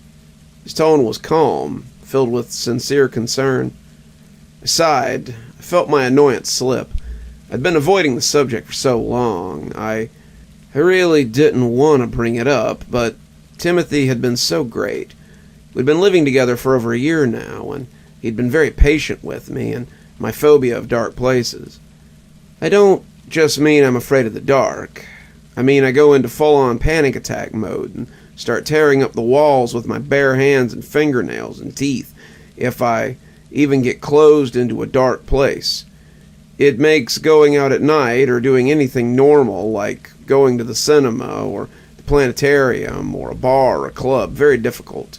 His tone was calm, filled with sincere concern. I sighed. I felt my annoyance slip. I'd been avoiding the subject for so long. I really didn't want to bring it up, but Timothy had been so great. We'd been living together for over a year now, and he'd been very patient with me and my phobia of dark places. I don't just mean I'm afraid of the dark. I mean I go into full-on panic attack mode and start tearing up the walls with my bare hands and fingernails and teeth if I even get closed into a dark place. It makes going out at night or doing anything normal, like going to the cinema or the planetarium or a bar or a club, very difficult.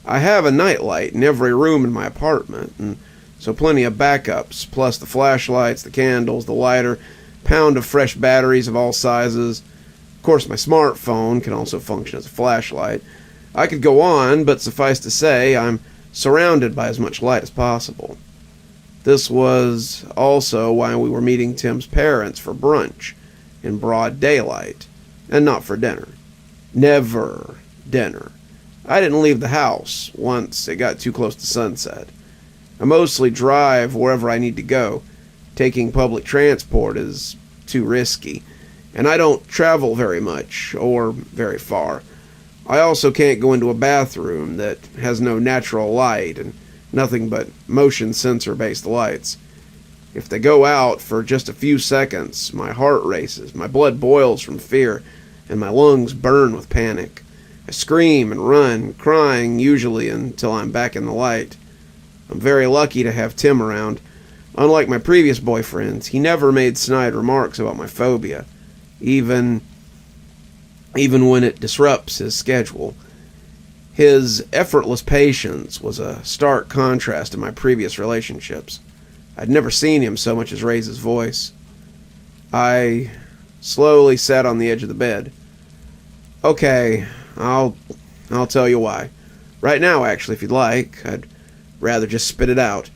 I have a nightlight in every room in my apartment, and so plenty of backups, plus the flashlights, the candles, the lighter, pound of fresh batteries of all sizes. Of course, my smartphone can also function as a flashlight. I could go on, but suffice to say, I'm surrounded by as much light as possible. This was also why we were meeting Tim's parents for brunch in broad daylight, and not for dinner. Never dinner. I didn't leave the house once it got too close to sunset. I mostly drive wherever I need to go. Taking public transport is too risky, and I don't travel very much or very far. I also can't go into a bathroom that has no natural light and nothing but motion sensor-based lights. If they go out for just a few seconds, my heart races, my blood boils from fear, and my lungs burn with panic. I scream and run, crying usually until I'm back in the light. I'm very lucky to have Tim around. Unlike my previous boyfriends, he never made snide remarks about my phobia, even when it disrupts his schedule. His effortless patience was a stark contrast to my previous relationships. I'd never seen him so much as raise his voice. I slowly sat on the edge of the bed. "Okay, I'll tell you why. Right now, actually, if you'd like. I'd rather just spit it out.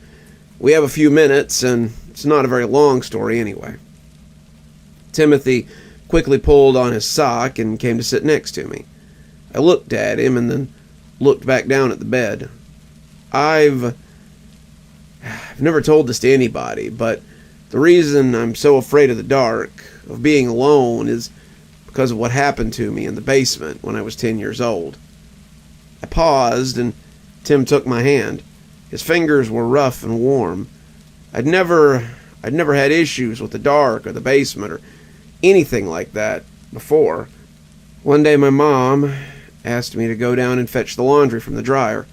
We have a few minutes, and it's not a very long story anyway. Timothy quickly pulled on his sock and came to sit next to me. I looked at him and then looked back down at the bed. I've never told this to anybody, but the reason I'm so afraid of the dark, of being alone, is because of what happened to me in the basement when I was 10 years old. I paused, and Tim took my hand. His fingers were rough and warm. I'd never had issues with the dark or the basement or anything like that before. One day my mom asked me to go down and fetch the laundry from the dryer.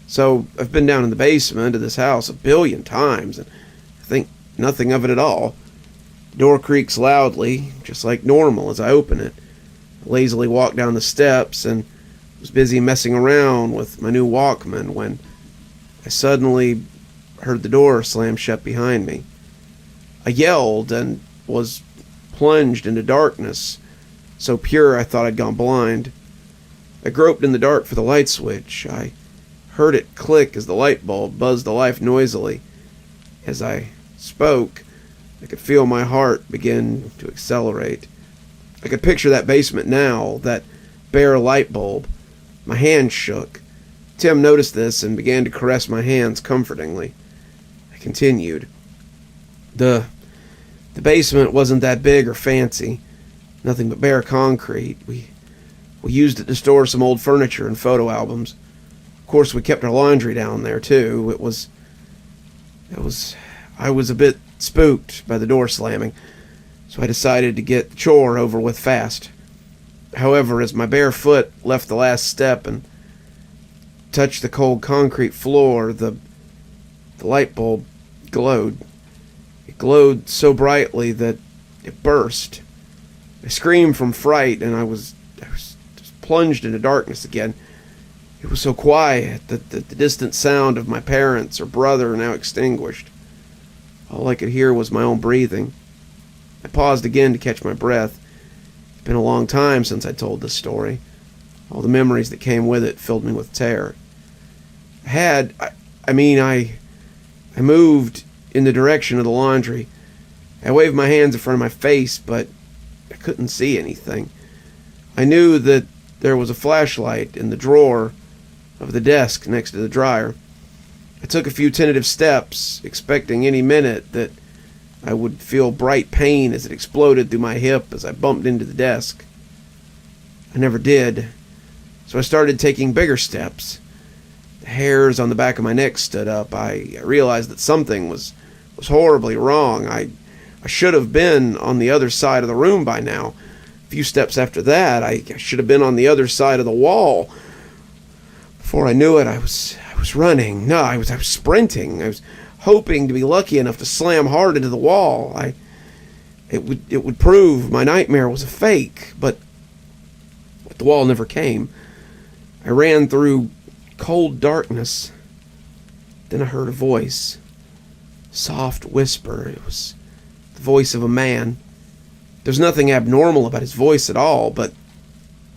So I've been down in the basement of this house 1 billion times, and I think nothing of it at all. The door creaks loudly, just like normal, as I open it. I lazily walk down the steps and was busy messing around with my new Walkman when I suddenly heard the door slam shut behind me. I yelled and was plunged into darkness, so pure I thought I'd gone blind. I groped in the dark for the light switch. I heard it click as the light bulb buzzed to life noisily. As I spoke, I could feel my heart begin to accelerate. I could picture that basement now, that bare light bulb. My hand shook. Tim noticed this and began to caress my hands comfortingly. I continued. The basement wasn't that big or fancy. Nothing but bare concrete. We used it to store some old furniture and photo albums. Of course, we kept our laundry down there, too. I was a bit spooked by the door slamming, so I decided to get the chore over with fast. However, as my bare foot left the last step and touched the cold concrete floor, the light bulb glowed. It glowed so brightly that it burst. I screamed from fright, and I was just plunged into darkness again. It was so quiet that the distant sound of my parents or brother now extinguished. All I could hear was my own breathing. I paused again to catch my breath. It's been a long time since I told this story. All the memories that came with it filled me with terror. I moved in the direction of the laundry. I waved my hands in front of my face, but I couldn't see anything. I knew that there was a flashlight in the drawer of the desk next to the dryer. I took a few tentative steps, expecting any minute that I would feel bright pain as it exploded through my hip as I bumped into the desk. I never did, so I started taking bigger steps. The hairs on the back of my neck stood up. I realized that something was horribly wrong. I should have been on the other side of the room by now. A few steps after that, I should have been on the other side of the wall. Before I knew it, I was running. No, I was sprinting. I was hoping to be lucky enough to slam hard into the wall. It would prove my nightmare was a fake, but the wall never came. I ran through cold darkness. Then I heard a voice. Soft whisper. It was the voice of a man. There's nothing abnormal about his voice at all, but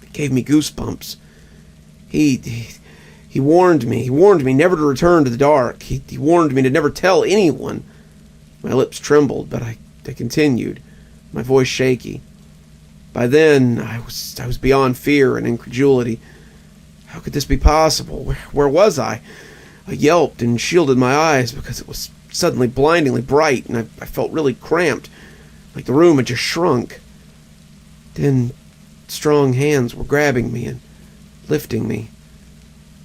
it gave me goosebumps. He warned me. He warned me never to return to the dark. He warned me to never tell anyone. My lips trembled, but I continued, my voice shaky. By then, I was beyond fear and incredulity. How could this be possible? Where was I? I yelped and shielded my eyes because it was suddenly blindingly bright, and I felt really cramped, like the room had just shrunk. Then strong hands were grabbing me and lifting me.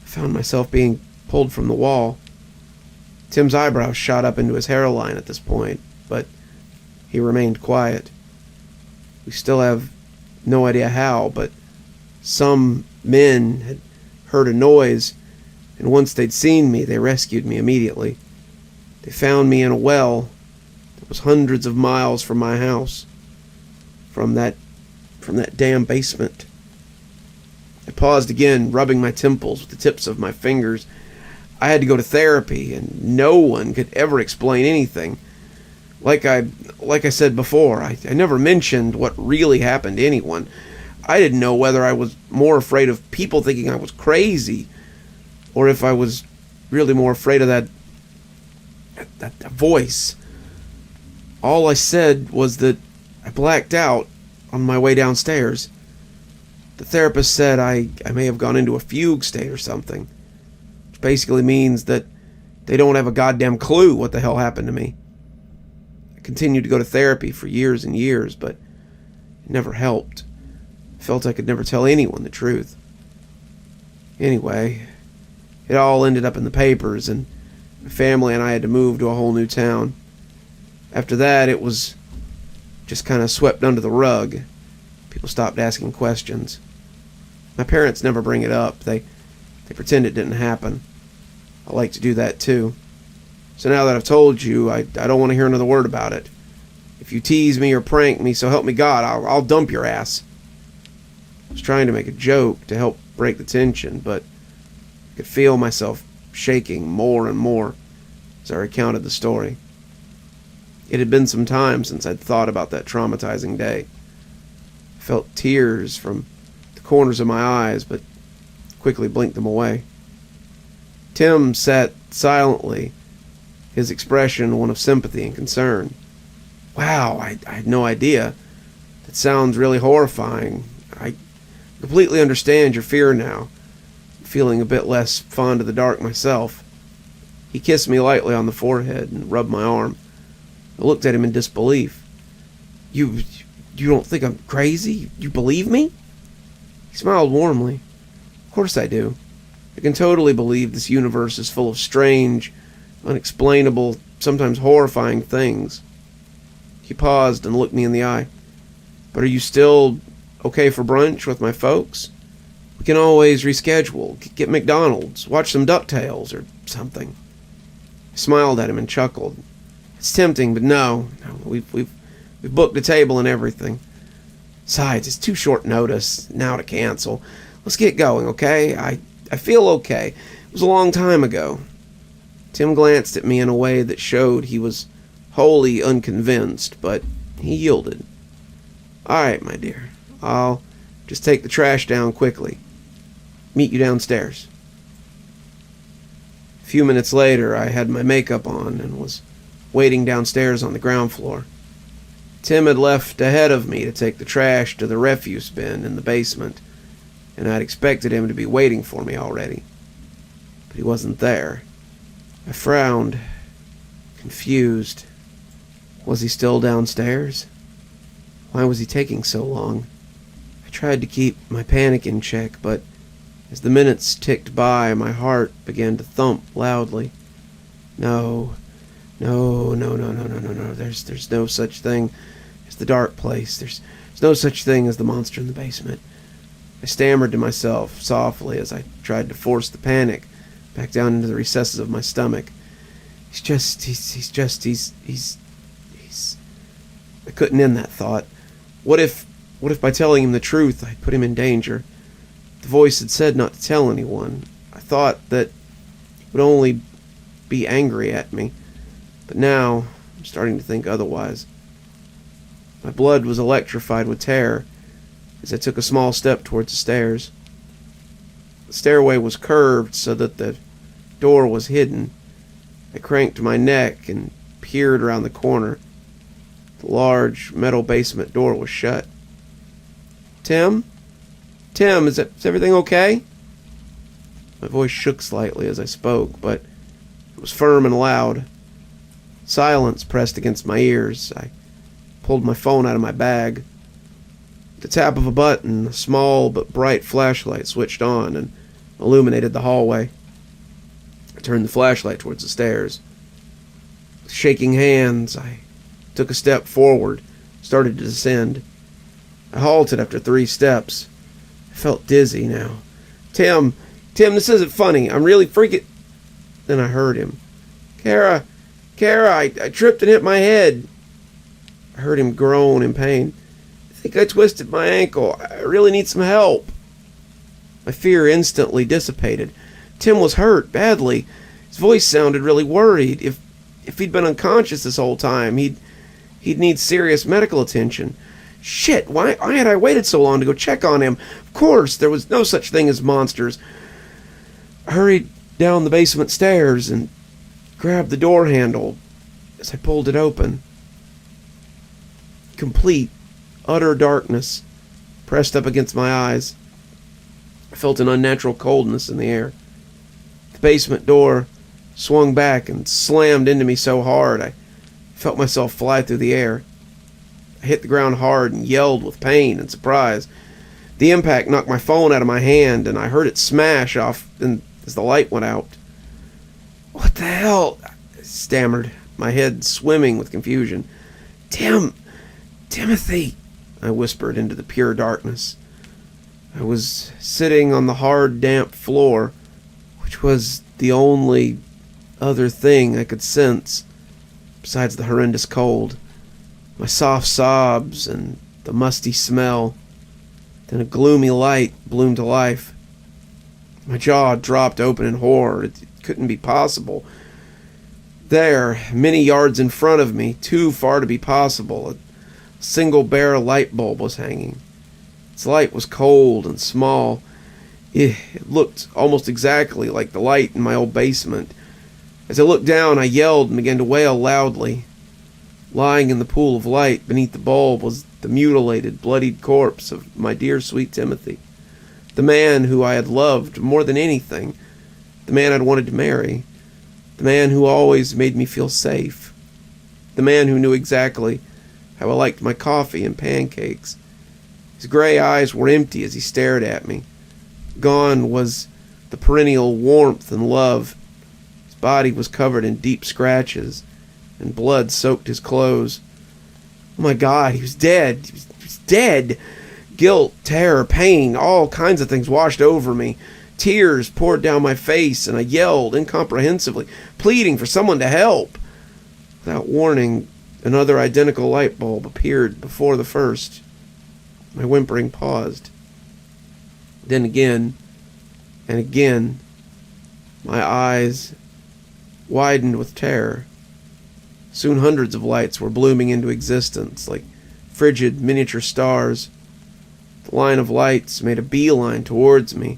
I found myself being pulled from the wall. Tim's eyebrows shot up into his hairline at this point, but he remained quiet. We still have no idea how, but some men had heard a noise, and once they'd seen me, they rescued me immediately. They found me in a well that was hundreds of miles from my house, from that damn basement. I paused again, rubbing my temples with the tips of my fingers. I had to go to therapy, and no one could ever explain anything. Like I said before, I never mentioned what really happened to anyone. I didn't know whether I was more afraid of people thinking I was crazy, or if I was really more afraid of that That voice. All I said was that I blacked out on my way downstairs. The therapist said I may have gone into a fugue state or something, which basically means that they don't have a goddamn clue what the hell happened to me. I continued to go to therapy for years and years, but it never helped. I felt I could never tell anyone the truth. Anyway, it all ended up in the papers, and my family and I had to move to a whole new town. After that, it was just kind of swept under the rug. People stopped asking questions. My parents never bring it up. They pretend it didn't happen. I like to do that too. So now that I've told you, I don't want to hear another word about it. If you tease me or prank me, so help me God, I'll dump your ass. I was trying to make a joke to help break the tension, but I could feel myself shaking more and more as I recounted the story. It had been some time since I'd thought about that traumatizing day. I felt tears from the corners of my eyes, but quickly blinked them away. Tim sat silently, his expression one of sympathy and concern. Wow, I had no idea. That sounds really horrifying. I completely understand your fear now. I'm feeling a bit less fond of the dark myself. He kissed me lightly on the forehead and rubbed my arm. I looked at him in disbelief. You don't think I'm crazy? You believe me? He smiled warmly. Of course I do. I can totally believe this universe is full of strange, unexplainable, sometimes horrifying things. He paused and looked me in the eye. But are you still okay for brunch with my folks? We can always reschedule, get McDonald's, watch some DuckTales or something. I smiled at him and chuckled. It's tempting, but no, we've booked a table and everything. Besides, it's too short notice now to cancel. Let's get going, okay? I feel okay. It was a long time ago. Tim glanced at me in a way that showed he was wholly unconvinced, but he yielded. All right, my dear. I'll just take the trash down quickly. Meet you downstairs. A few minutes later, I had my makeup on and was waiting downstairs on the ground floor. Tim had left ahead of me to take the trash to the refuse bin in the basement, and I'd expected him to be waiting for me already. But he wasn't there. I frowned, confused. Was he still downstairs? Why was he taking so long? I tried to keep my panic in check, but as the minutes ticked by, my heart began to thump loudly. No. There's no such thing as the dark place. There's no such thing as the monster in the basement. I stammered to myself softly as I tried to force the panic back down into the recesses of my stomach. He's I couldn't end that thought. What if by telling him the truth I'd put him in danger? The voice had said not to tell anyone. I thought that he would only be angry at me. But now, I'm starting to think otherwise. My blood was electrified with terror as I took a small step towards the stairs. The stairway was curved so that the door was hidden. I cranked my neck and peered around the corner. The large metal basement door was shut. Tim? Tim, is everything okay? My voice shook slightly as I spoke, but it was firm and loud. Silence pressed against my ears. I pulled my phone out of my bag. With the tap of a button, a small but bright flashlight switched on and illuminated the hallway. I turned the flashlight towards the stairs. With shaking hands, I took a step forward, started to descend. I halted after 3 steps. I felt dizzy now. Tim, this isn't funny. I'm really freaking... Then I heard him. Kara, I tripped and hit my head. I heard him groan in pain. I think I twisted my ankle. I really need some help. My fear instantly dissipated. Tim was hurt badly. His voice sounded really worried. If he'd been unconscious this whole time, he'd need serious medical attention. Shit, why had I waited so long to go check on him? Of course, there was no such thing as monsters. I hurried down the basement stairs and grabbed the door handle as I pulled it open. Complete, utter darkness pressed up against my eyes. I felt an unnatural coldness in the air. The basement door swung back and slammed into me so hard I felt myself fly through the air. I hit the ground hard and yelled with pain and surprise. The impact knocked my phone out of my hand, and I heard it smash off as the light went out. "What the hell?" I stammered, my head swimming with confusion. Timothy, I whispered into the pure darkness. I was sitting on the hard, damp floor, which was the only other thing I could sense, besides the horrendous cold, my soft sobs, and the musty smell. Then a gloomy light bloomed to life. My jaw dropped open in horror. It couldn't be possible. There, many yards in front of me, too far to be possible, a single bare light bulb was hanging. Its light was cold and small. It looked almost exactly like the light in my old basement. As I looked down, I yelled and began to wail loudly. Lying in the pool of light beneath the bulb was the mutilated, bloodied corpse of my dear sweet Timothy, the man who I had loved more than anything, the man I'd wanted to marry, the man who always made me feel safe, the man who knew exactly how I liked my coffee and pancakes. His gray eyes were empty as he stared at me. Gone was the perennial warmth and love. His body was covered in deep scratches, and blood soaked his clothes. Oh my God, he was dead. He was dead. Guilt, terror, pain, all kinds of things washed over me. Tears poured down my face, and I yelled incomprehensibly, pleading for someone to help. Without warning, another identical light bulb appeared before the first. My whimpering paused. Then again, and again, my eyes widened with terror. Soon hundreds of lights were blooming into existence, like frigid miniature stars. The line of lights made a beeline towards me,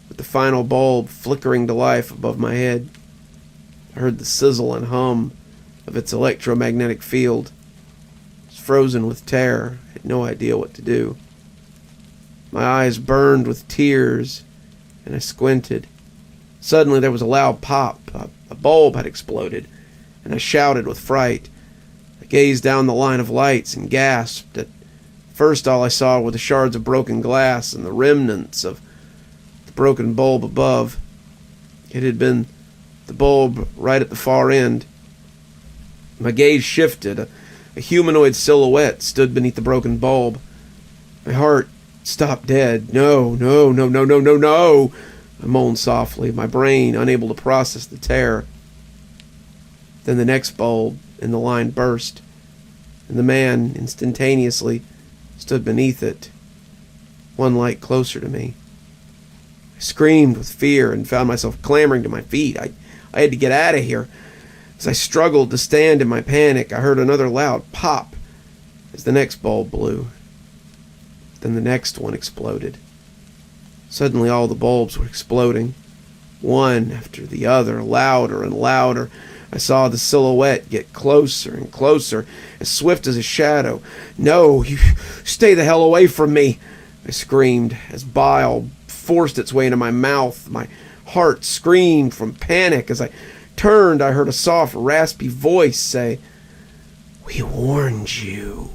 with the final bulb flickering to life above my head. I heard the sizzle and hum of its electromagnetic field. I was frozen with terror. I had no idea what to do. My eyes burned with tears, and I squinted. Suddenly there was a loud pop. A bulb had exploded, and I shouted with fright. I gazed down the line of lights and gasped. At first all I saw were the shards of broken glass and the remnants of the broken bulb above. It had been the bulb right at the far end. My gaze shifted. A humanoid silhouette stood beneath the broken bulb. My heart stopped dead. No. I moaned softly, my brain unable to process the terror. Then the next bulb in the line burst, and the man instantaneously stood beneath it, one light closer to me. I screamed with fear and found myself clambering to my feet. I had to get out of here. As I struggled to stand in my panic, I heard another loud pop as the next bulb blew. Then the next one exploded. Suddenly all the bulbs were exploding, one after the other, louder and louder. I saw the silhouette get closer and closer, as swift as a shadow. "No, you stay the hell away from me," I screamed, as bile forced its way into my mouth. My heart screamed from panic. As I turned, I heard a soft, raspy voice say, "We warned you."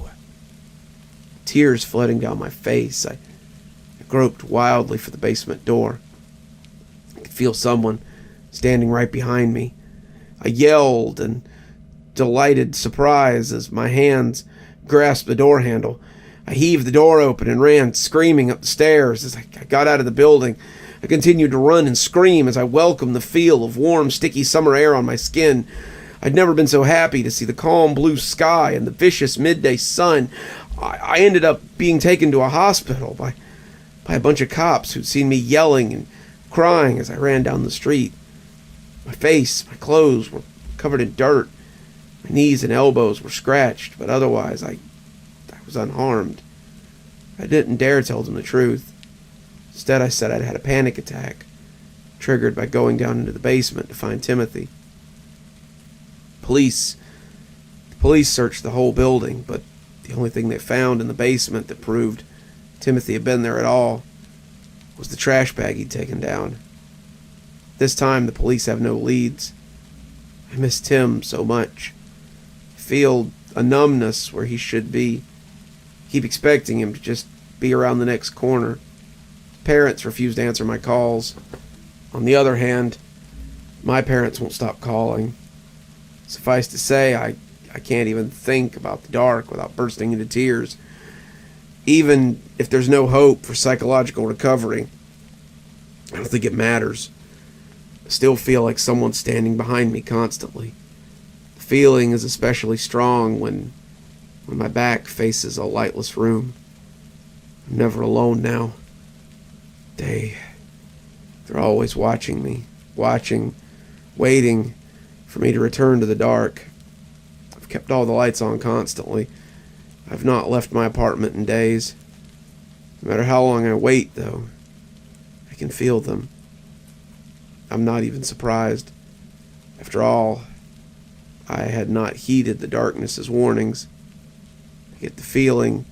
Tears flooding down my face, I groped wildly for the basement door. I could feel someone standing right behind me. I yelled in delighted surprise as my hands grasped the door handle. I heaved the door open and ran screaming up the stairs. As I got out of the building, I continued to run and scream as I welcomed the feel of warm, sticky summer air on my skin. I'd never been so happy to see the calm blue sky and the vicious midday sun. I ended up being taken to a hospital by a bunch of cops who'd seen me yelling and crying as I ran down the street. My face, my clothes were covered in dirt. My knees and elbows were scratched, but otherwise I was unharmed. I didn't dare tell them the truth. Instead, I said I'd had a panic attack, triggered by going down into the basement to find Timothy. The police searched the whole building, but the only thing they found in the basement that proved Timothy had been there at all was the trash bag he'd taken down. This time, the police have no leads. I miss Tim so much. I feel a numbness where he should be. Keep expecting him to just be around the next corner. Parents refuse to answer my calls. On the other hand, my parents won't stop calling. Suffice to say, I can't even think about the dark without bursting into tears. Even if there's no hope for psychological recovery, I don't think it matters. I still feel like someone's standing behind me constantly. The feeling is especially strong when my back faces a lightless room. I'm never alone now. They're always watching me, waiting for me to return to the dark. I've kept all the lights on constantly. I've not left my apartment in days. No matter how long I wait, though, I can feel them. I'm not even surprised. After all, I had not heeded the darkness's warnings. I get the feeling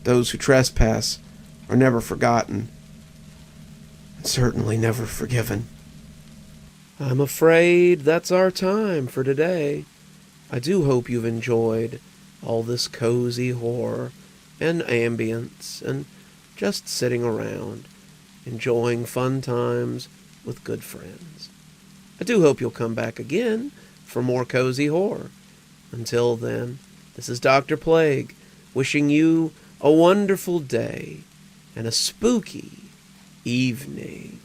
those who trespass are never forgotten, and certainly never forgiven. I'm afraid that's our time for today. I do hope you've enjoyed all this cozy horror and ambience and just sitting around, enjoying fun times with good friends. I do hope you'll come back again for more cozy horror. Until then, this is Dr. Plague, wishing you a wonderful day and a spooky evening.